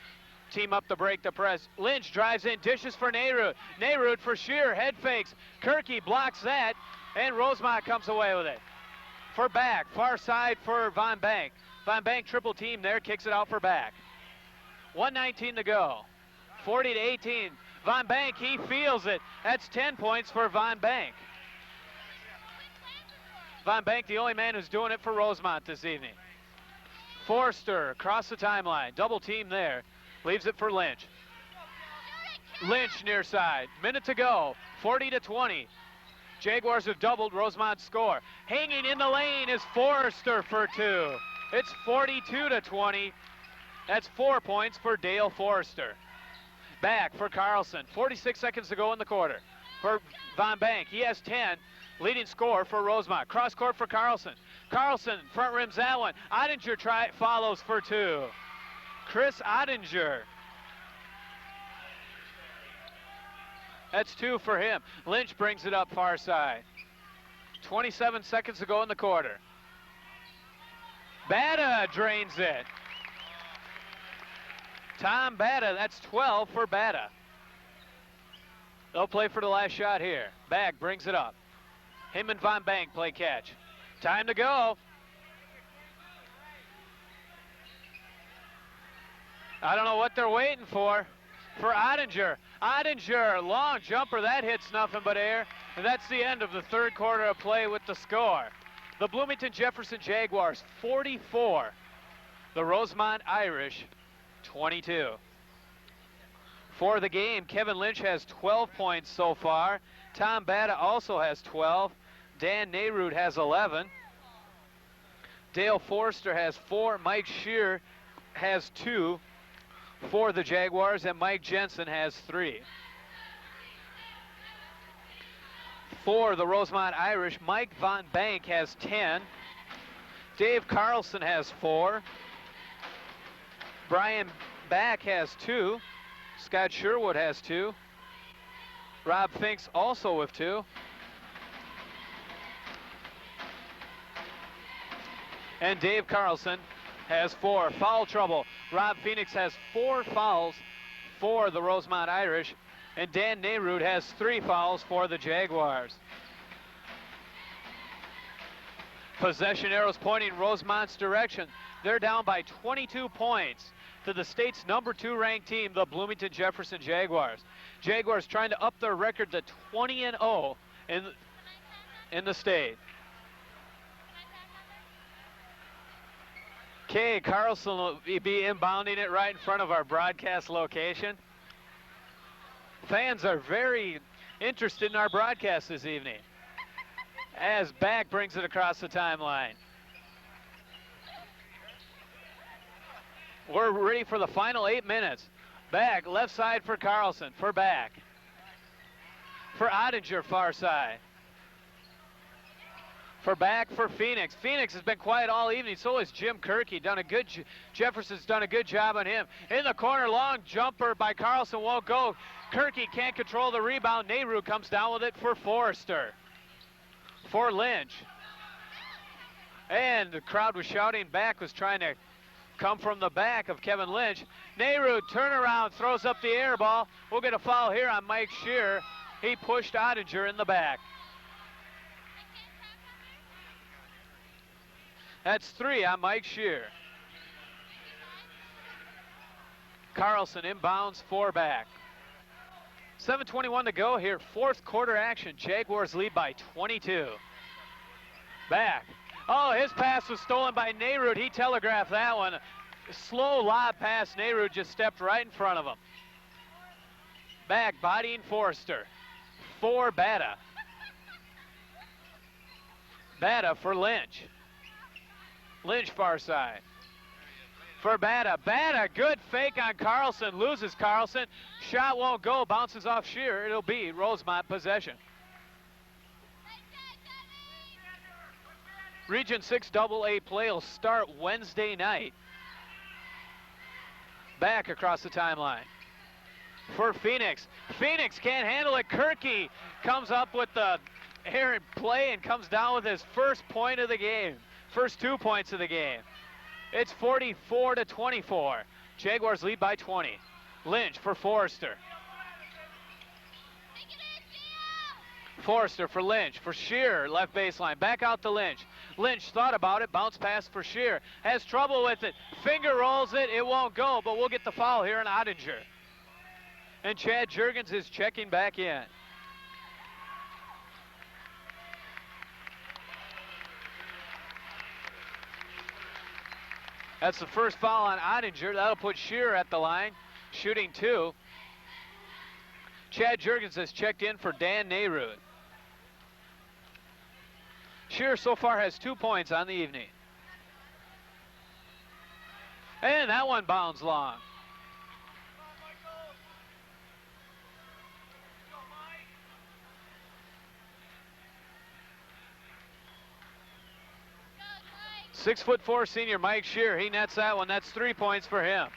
team up to break the press. Lynch drives in, dishes for Nehruth. Nehruth for Shearer, head fakes. Kirky blocks that, and Rosemount comes away with it. For back, far side for Von Bank. Von Bank triple team there, kicks it out for back. 1:19 to go. 40-18. Von Bank, he feels it. That's 10 points for Von Bank. Von Bank, the only man who's doing it for Rosemount this evening. Forster across the timeline, double team there. Leaves it for Lynch. Lynch near side, minute to go, 40-20. Jaguars have doubled Rosemont's score. Hanging in the lane is Forster for 2. It's 42-20. That's 4 points for Dale Forster. Back for Carlson, 46 seconds to go in the quarter. For Von Bank, he has 10, leading scorer for Rosemount. Cross court for Carlson. Carlson, front rims that one. Ottinger follows for 2. Chris Ottinger. That's 2 for him. Lynch brings it up far side. 27 seconds to go in the quarter. Bata drains it. Tom Bata, that's 12 for Bata. They'll play for the last shot here. Bag brings it up. Him and Von Bank play catch. Time to go. I don't know what they're waiting for Ottinger. Ottinger, long jumper, that hits nothing but air. And that's the end of the third quarter of play with the score. The Bloomington Jefferson Jaguars 44. The Rosemount Irish 22. For the game, Kevin Lynch has 12 points so far. Tom Batta also has 12. Dan Nayrud has 11. Dale Forster has 4. Mike Shear has 2 for the Jaguars, and Mike Jensen has 3. For the Rosemount Irish, Mike Von Bank has 10. Dave Carlson has 4. Brian Back has 2. Scott Sherwood has 2. Rob Finks also with 2. And Dave Carlson has 4. Foul trouble. Rob Phoenix has 4 fouls for the Rosemount Irish, and Dan Nayrud has 3 fouls for the Jaguars. Possession arrows pointing Rosemount's direction. They're down by 22 points to the state's number 2 ranked team, the Bloomington Jefferson Jaguars. Jaguars trying to up their record to 20-0 in the state. Okay, Carlson will be inbounding it right in front of our broadcast location. Fans are very interested in our broadcast this evening as Back brings it across the timeline. We're ready for the final 8 minutes. Back, left side for Carlson, for Back. For Ottinger, far side. For Back for Phoenix. Phoenix has been quiet all evening. So has Jim Kirky. Jefferson's done a good job on him. In the corner, long jumper by Carlson won't go. Kirky can't control the rebound. Nayrud comes down with it for Forrester. For Lynch. And the crowd was shouting. Back was trying to come from the back of Kevin Lynch. Nayrud turnaround, throws up the air ball. We'll get a foul here on Mike Shear. He pushed Ottinger in the back. That's 3 on Mike Shear. Carlson inbounds, 4 Back. 7:21 to go here, 4th quarter action. Jaguars lead by 22. Back. Oh, his pass was stolen by Nayrud. He telegraphed that one. Slow lob pass. Nayrud just stepped right in front of him. Back, bodying Forrester. For Batta. Batta for Lynch. Lynch far side. For Batta. Batta, good fake on Carlson. Loses Carlson. Shot won't go. Bounces off Shear. It'll be Rosemount possession. Region 6 AA play will start Wednesday night. Back across the timeline. For Phoenix. Phoenix can't handle it. Kirky comes up with the errant play and comes down with his first point of the game. First 2 points of the game. It's 44-24. Jaguars lead by 20. Lynch for Forrester. Forrester for Lynch. For Shear, left baseline. Back out to Lynch. Lynch thought about it. Bounce pass for Shear. Has trouble with it. Finger rolls it. It won't go, but we'll get the foul here on Ottinger. And Chad Juergens is checking back in. That's the first foul on Ottinger. That'll put Shear at the line, shooting 2. Chad Juergens has checked in for Dan Nayrud. Shear so far has 2 points on the evening. And that one bounds long. .6'4" senior Mike Shear, he nets that one. That's 3 points for him.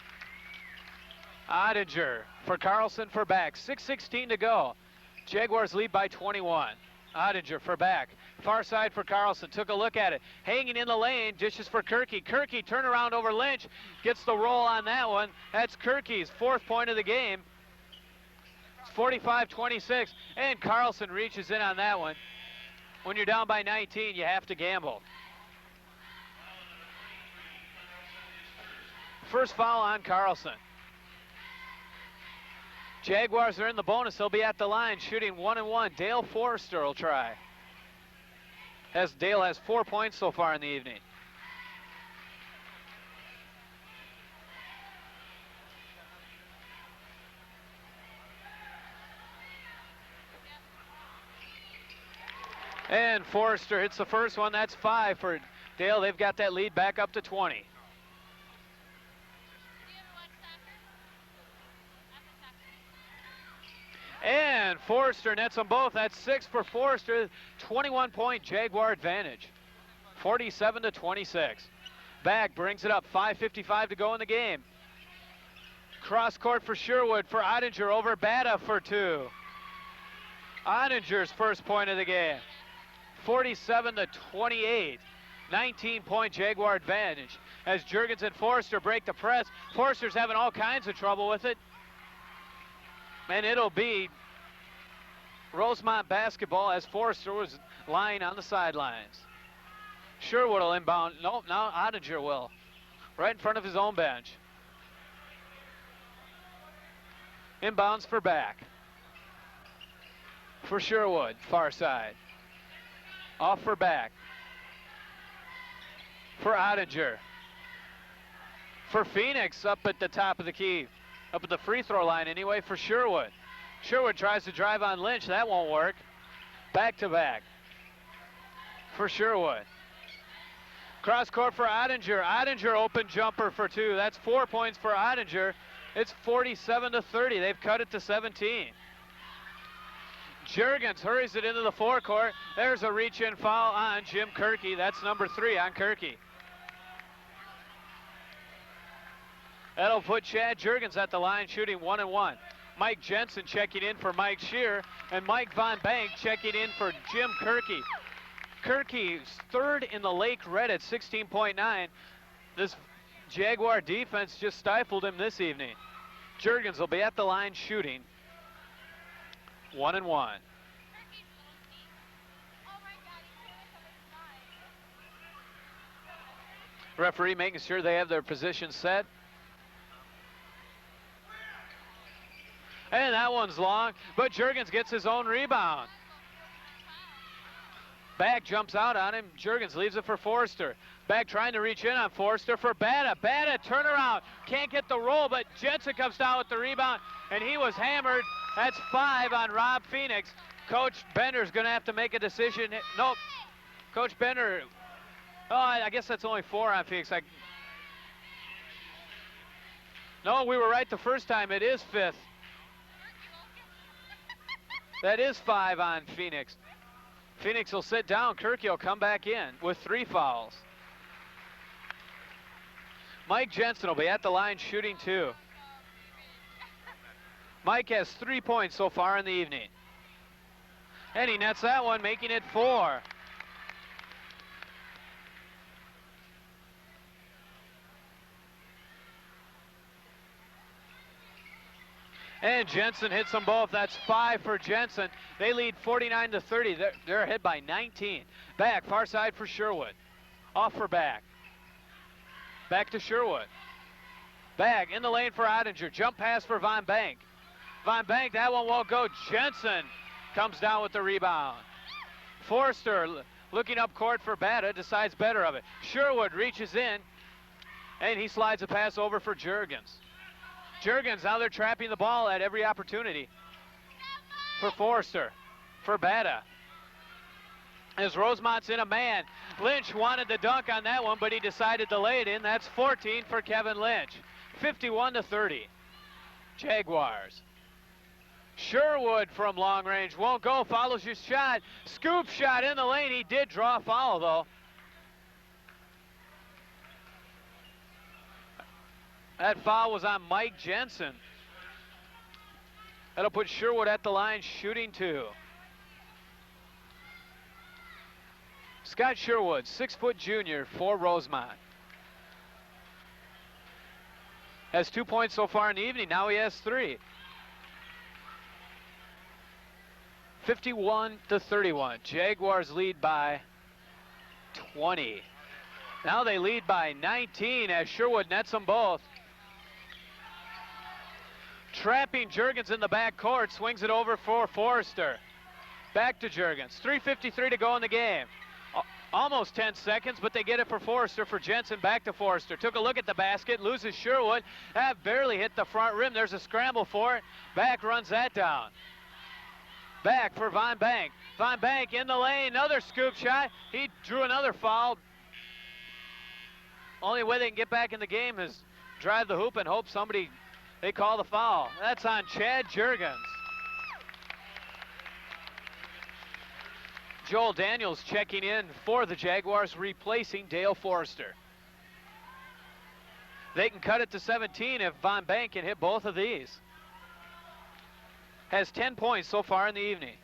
Ottinger for Carlson for Back. 6:16 to go. Jaguars lead by 21. Ottinger for Back. Far side for Carlson. Took a look at it. Hanging in the lane. Dishes for Kirky. Kirky turnaround over Lynch. Gets the roll on that one. That's Kirky's 4th point of the game. It's 45-26, and Carlson reaches in on that one. When you're down by 19, you have to gamble. First foul on Carlson. Jaguars are in the bonus. They'll be at the line shooting 1-1. Dale Forrester will try. Dale has 4 points so far in the evening. And Forrester hits the first one. That's 5 for Dale. They've got that lead back up to 20. And Forrester nets them both. That's 6 for Forrester. 21-point Jaguar advantage. 47-26. Back brings it up. 5:55 to go in the game. Cross court for Sherwood, for Ottinger over Bata for 2. Ottinger's first point of the game. 47-28. 19-point Jaguar advantage. As Juergens and Forrester break the press. Forrester's having all kinds of trouble with it. And it'll be Rosemount basketball as Forrester was lying on the sidelines. Sherwood will inbound. Nope, now Ottinger will. Right in front of his own bench. Inbounds for back. For Sherwood, far side. Off for back. For Ottinger. For Phoenix up at the top of the key. Up at the free throw line anyway for Sherwood. Sherwood tries to drive on Lynch. That won't work. Back to back. For Sherwood. Cross court for Ottinger. Ottinger open jumper for 2. That's 4 points for Ottinger. It's 47-30. They've cut it to 17. Juergens hurries it into the forecourt. There's a reach-in foul on Jim Kirky. That's number 3 on Kirky. That'll put Chad Juergens at the line shooting 1-1. Mike Jensen checking in for Mike Shear, and Mike Von Bank checking in for Jim Kirky. Kirky's 3rd in the Lake Red at 16.9. This Jaguar defense just stifled him this evening. Juergens will be at the line shooting 1-1. Referee making sure they have their position set. And that one's long, but Juergens gets his own rebound. Back jumps out on him. Juergens leaves it for Forrester. Back trying to reach in on Forrester for Bata. Bata turnaround. Can't get the roll, but Jensen comes down with the rebound, and he was hammered. That's 5 on Rob Phoenix. Coach Bender's going to have to make a decision. Nope. Coach Bender. Oh, I guess that's only 4 on Phoenix. No, we were right the first time. It is 5th. That is 5 on Phoenix. Phoenix will sit down. Kirky will come back in with 3 fouls. Mike Jensen will be at the line shooting 2. Mike has 3 points so far in the evening. And he nets that one, making it 4. And Jensen hits them both. That's 5 for Jensen. They lead 49-30. They're ahead by 19. Back, far side for Sherwood. Off for back. Back to Sherwood. Back in the lane for Ottinger. Jump pass for Von Bank. Von Bank, that one won't go. Jensen comes down with the rebound. Forrester looking up court for Bata, decides better of it. Sherwood reaches in, and he slides a pass over for Juergens. Juergens, now they're trapping the ball at every opportunity. For Forrester, for Bata. As Rosemont's in a man. Lynch wanted the dunk on that one, but he decided to lay it in. That's 14 for Kevin Lynch. 51-30. Jaguars. Sherwood from long range won't go, follows your shot. Scoop shot in the lane. He did draw a foul, though. That foul was on Mike Jensen. That'll put Sherwood at the line shooting 2. Scott Sherwood, 6-foot junior for Rosemount. Has 2 points so far in the evening. Now he has 3. 51-31. Jaguars lead by 20. Now they lead by 19 as Sherwood nets them both. Trapping Juergens in the back court, swings it over for Forrester. Back to Juergens. 3:53 to go in the game. Almost 10 seconds, but they get it for Forrester, for Jensen. Back to Forrester. Took a look at the basket, loses Sherwood. That barely hit the front rim. There's a scramble for it. Back runs that down. Back for Von Bank. Von Bank in the lane, another scoop shot. He drew another foul. Only way they can get back in the game is drive the hoop and hope they call the foul. That's on Chad Juergens. Joel Daniels checking in for the Jaguars, replacing Dale Forrester. They can cut it to 17 if Von Bank can hit both of these. Has 10 points so far in the evening.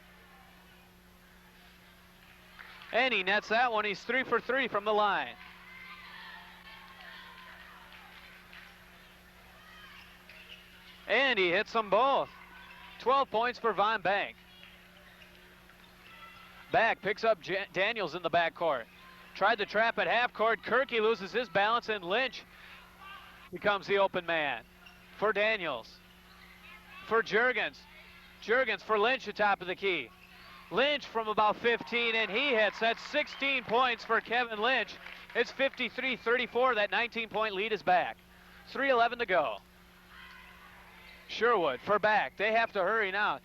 And he nets that one. He's 3 for 3 from the line. And he hits them both. 12 points for Von Bank. Back, picks up Daniels in the backcourt. Tried to trap at half court. Kirky loses his balance, and Lynch becomes the open man for Daniels. For Juergens. Juergens for Lynch at top of the key. Lynch from about 15, and he hits. That's 16 points for Kevin Lynch. It's 53-34. That 19-point lead is back. 3:11 to go. Sherwood for back. They have to hurry now.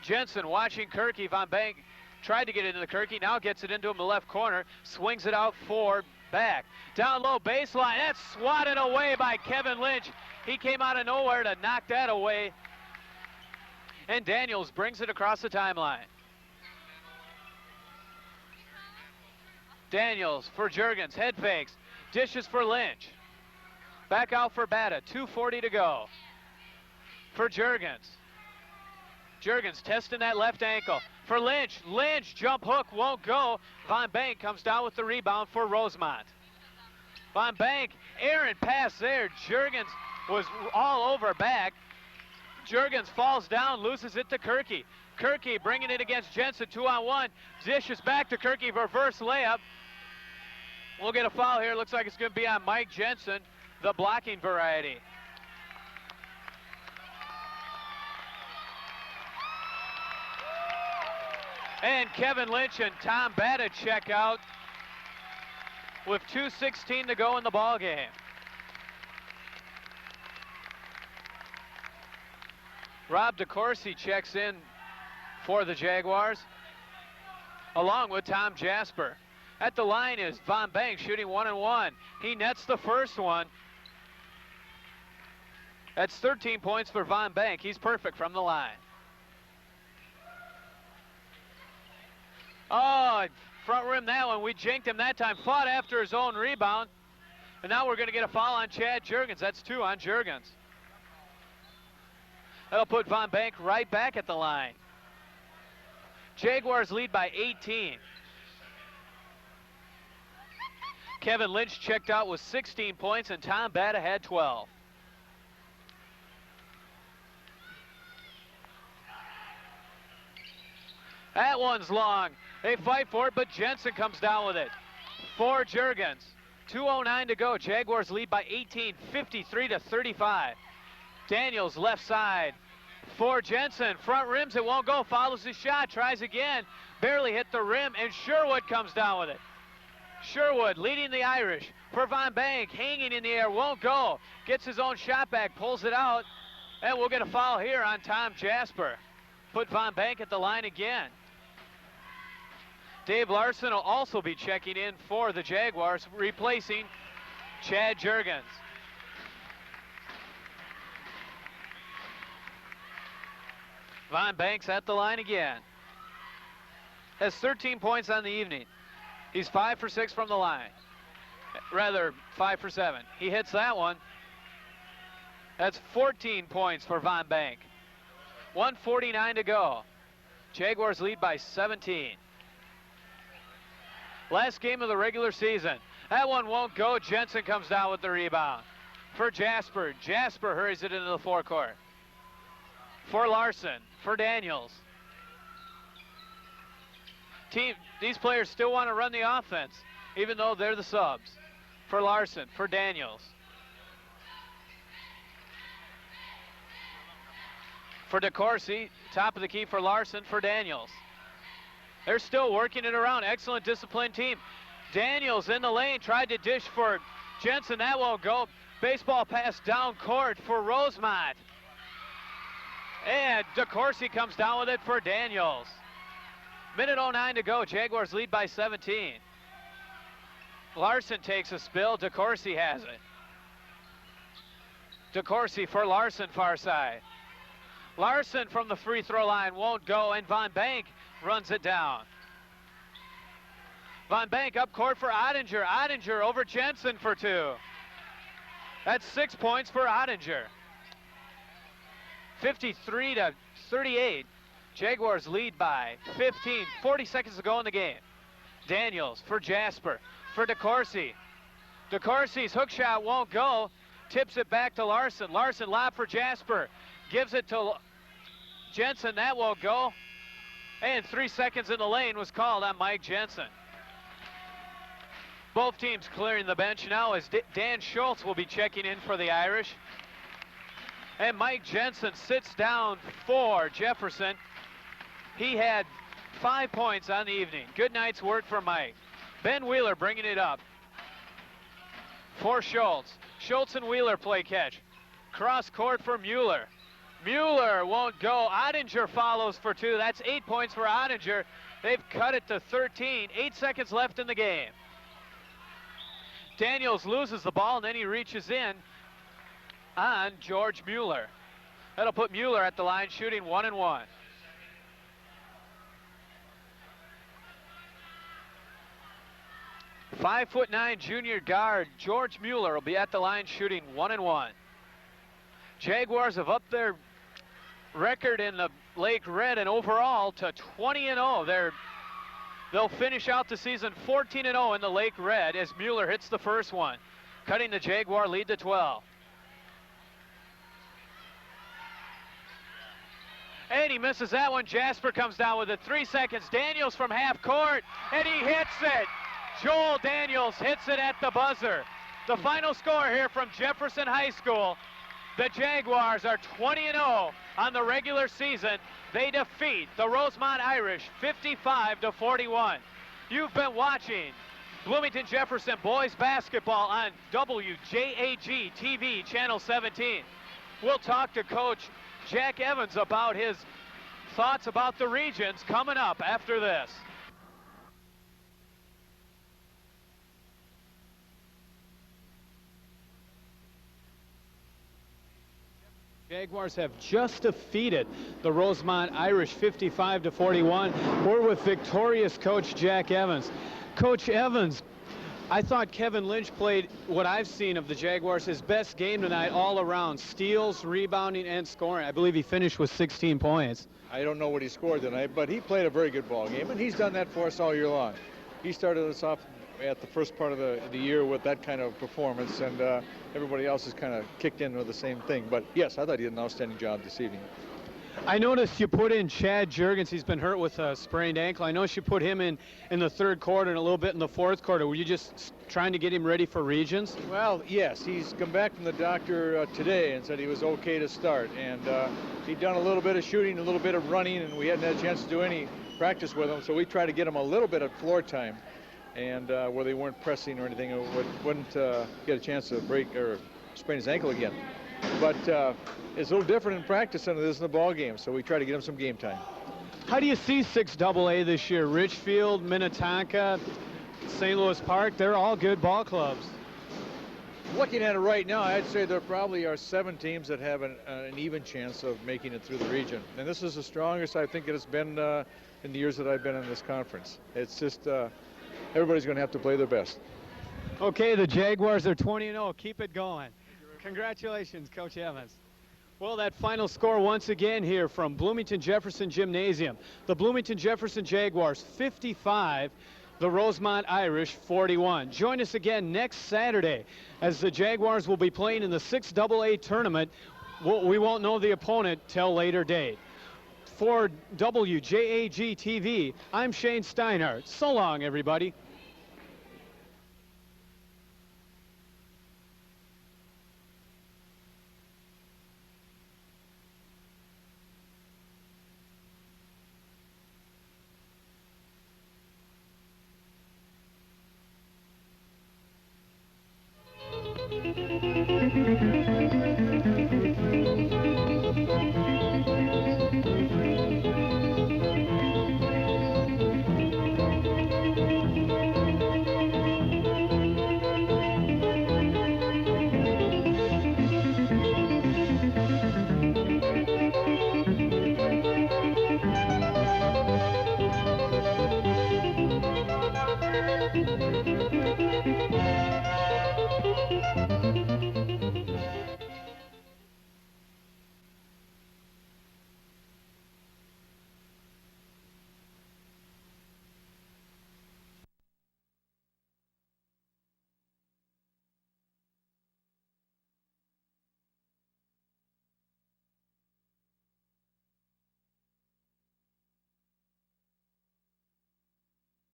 Jensen watching Kirky. Von Bank tried to get into the Kirky. Now gets it into him in the left corner. Swings it out for back. Down low baseline. That's swatted away by Kevin Lynch. He came out of nowhere to knock that away. And Daniels brings it across the timeline. Daniels for Juergens. Head fakes. Dishes for Lynch. Back out for Batta. 2:40 to go. For Juergens. Juergens testing that left ankle. For Lynch. Lynch, jump hook, won't go. Von Bank comes down with the rebound for Rosemount. Von Bank, errant pass there. Juergens was all over back. Juergens falls down, loses it to Kirky. Kirky bringing it against Jensen, 2-on-1. Dishes back to Kirky, reverse layup. We'll get a foul here. Looks like it's going to be on Mike Jensen, the blocking variety. And Kevin Lynch and Tom Batta check out with 2:16 to go in the ball game. Rob DeCourcy checks in for the Jaguars, along with Tom Jasper. At the line is Von Bank shooting 1-and-1. He nets the first one. That's 13 points for Von Bank. He's perfect from the line. Oh, front rim that one. We jinked him that time. Fought after his own rebound. And now we're going to get a foul on Chad Juergens. That's 2 on Juergens. That'll put Von Bank right back at the line. Jaguars lead by 18. Kevin Lynch checked out with 16 points, and Tom Batta had 12. That one's long. They fight for it, but Jensen comes down with it. For Juergens. 2:09 to go. Jaguars lead by 18, 53-35. Daniels left side for Jensen. Front rims, it won't go. Follows his shot, tries again. Barely hit the rim, and Sherwood comes down with it. Sherwood leading the Irish for Von Bank. Hanging in the air, won't go. Gets his own shot back, pulls it out. And we'll get a foul here on Tom Jasper. Put Von Bank at the line again. Dave Larson will also be checking in for the Jaguars, replacing Chad Juergens. Von Bank's at the line again. Has 13 points on the evening. He's 5 for 6 from the line. Rather, 5 for 7. He hits that one. That's 14 points for Von Bank. 1:49 to go. Jaguars lead by 17. Last game of the regular season. That one won't go. Jensen comes down with the rebound. For Jasper. Jasper hurries it into the forecourt. For Larson. For Daniels. these players still want to run the offense, even though they're the subs. For Larson, for Daniels. For DeCourcy, top of the key for Larson, for Daniels. They're still working it around. Excellent disciplined team. Daniels in the lane, tried to dish for Jensen. That won't go. Baseball pass down court for Rosemount. And DeCourcy comes down with it for Daniels. Minute 09 to go. Jaguars lead by 17. Larson takes a spill. DeCourcy has it. DeCourcy for Larson, far side. Larson from the free throw line won't go, and Von Bank runs it down. Von Bank up court for Ottinger. Ottinger over Jensen for 2. That's 6 points for Ottinger. 53 to 38. Jaguars lead by 15. 40 seconds to go in the game. Daniels for Jasper. For DeCourcy. DeCourcy's hook shot won't go. Tips it back to Larson. Larson lob for Jasper. Gives it to Jensen. That won't go. And 3 seconds in the lane was called on Mike Jensen. Both teams clearing the bench now as Dan Schultz will be checking in for the Irish. And Mike Jensen sits down for Jefferson. He had 5 points on the evening. Good night's work for Mike. Ben Wheeler bringing it up for Schultz. Schultz and Wheeler play catch. Cross court for Mueller. Mueller won't go. Ottinger follows for 2. That's 8 points for Ottinger. They've cut it to 13. 8 seconds left in the game. Daniels loses the ball, and then he reaches in on George Mueller. That'll put Mueller at the line shooting 1-1. .5'9" junior guard George Mueller will be at the line shooting 1-1. Jaguars have upped their record in the Lake Red and overall to 20-0. They'll finish out the season 14-0 in the Lake Red as Mueller hits the first one, cutting the Jaguar lead to 12. And he misses that one. Jasper comes down with it. 3 seconds. Daniels from half court, and he hits it. Joel Daniels hits it at the buzzer. The final score here from Jefferson High School. The Jaguars are 20-0 on the regular season. They defeat the Rosemount Irish 55-41. You've been watching Bloomington Jefferson boys basketball on WJAG-TV Channel 17. We'll talk to Coach Jack Evans about his thoughts about the regions coming up after this. Jaguars have just defeated the Rosemount Irish 55-41. We're with victorious Coach Jack Evans. Coach Evans, I thought Kevin Lynch played what I've seen of the Jaguars his best game tonight all around. Steals, rebounding, and scoring. I believe he finished with 16 points. I don't know what he scored tonight, but he played a very good ball game, and he's done that for us all year long. He started us off at the first part of the year with that kind of performance, and everybody else has kind of kicked in with the same thing. But yes, I thought he did an outstanding job this evening. I noticed you put in Chad Juergens. He's been hurt with a sprained ankle. I noticed you put him in the third quarter and a little bit in the fourth quarter. Were you just trying to get him ready for regions? Well, yes. He's come back from the doctor today and said he was okay to start. And he'd done a little bit of shooting, a little bit of running, and we hadn't had a chance to do any practice with him. So we tried to get him a little bit of floor time, and where they weren't pressing or anything, wouldn't get a chance to break or sprain his ankle again. But it's a little different in practice than it is in the ball game, so we try to get him some game time. How do you see 6AA this year? Richfield, Minnetonka, St. Louis Park, they're all good ball clubs. Looking at it right now, I'd say there probably are 7 teams that have an even chance of making it through the region. And this is the strongest I think it has been in the years that I've been in this conference. It's just everybody's going to have to play their best. Okay, the Jaguars are 20-0. Keep it going. Congratulations, Coach Evans. Well, that final score once again here from Bloomington Jefferson Gymnasium. The Bloomington Jefferson Jaguars 55, the Rosemount Irish 41. Join us again next Saturday as the Jaguars will be playing in the 6AA tournament. We won't know the opponent till later date. For WJAG-TV, I'm Shane Steinhardt. So long, everybody.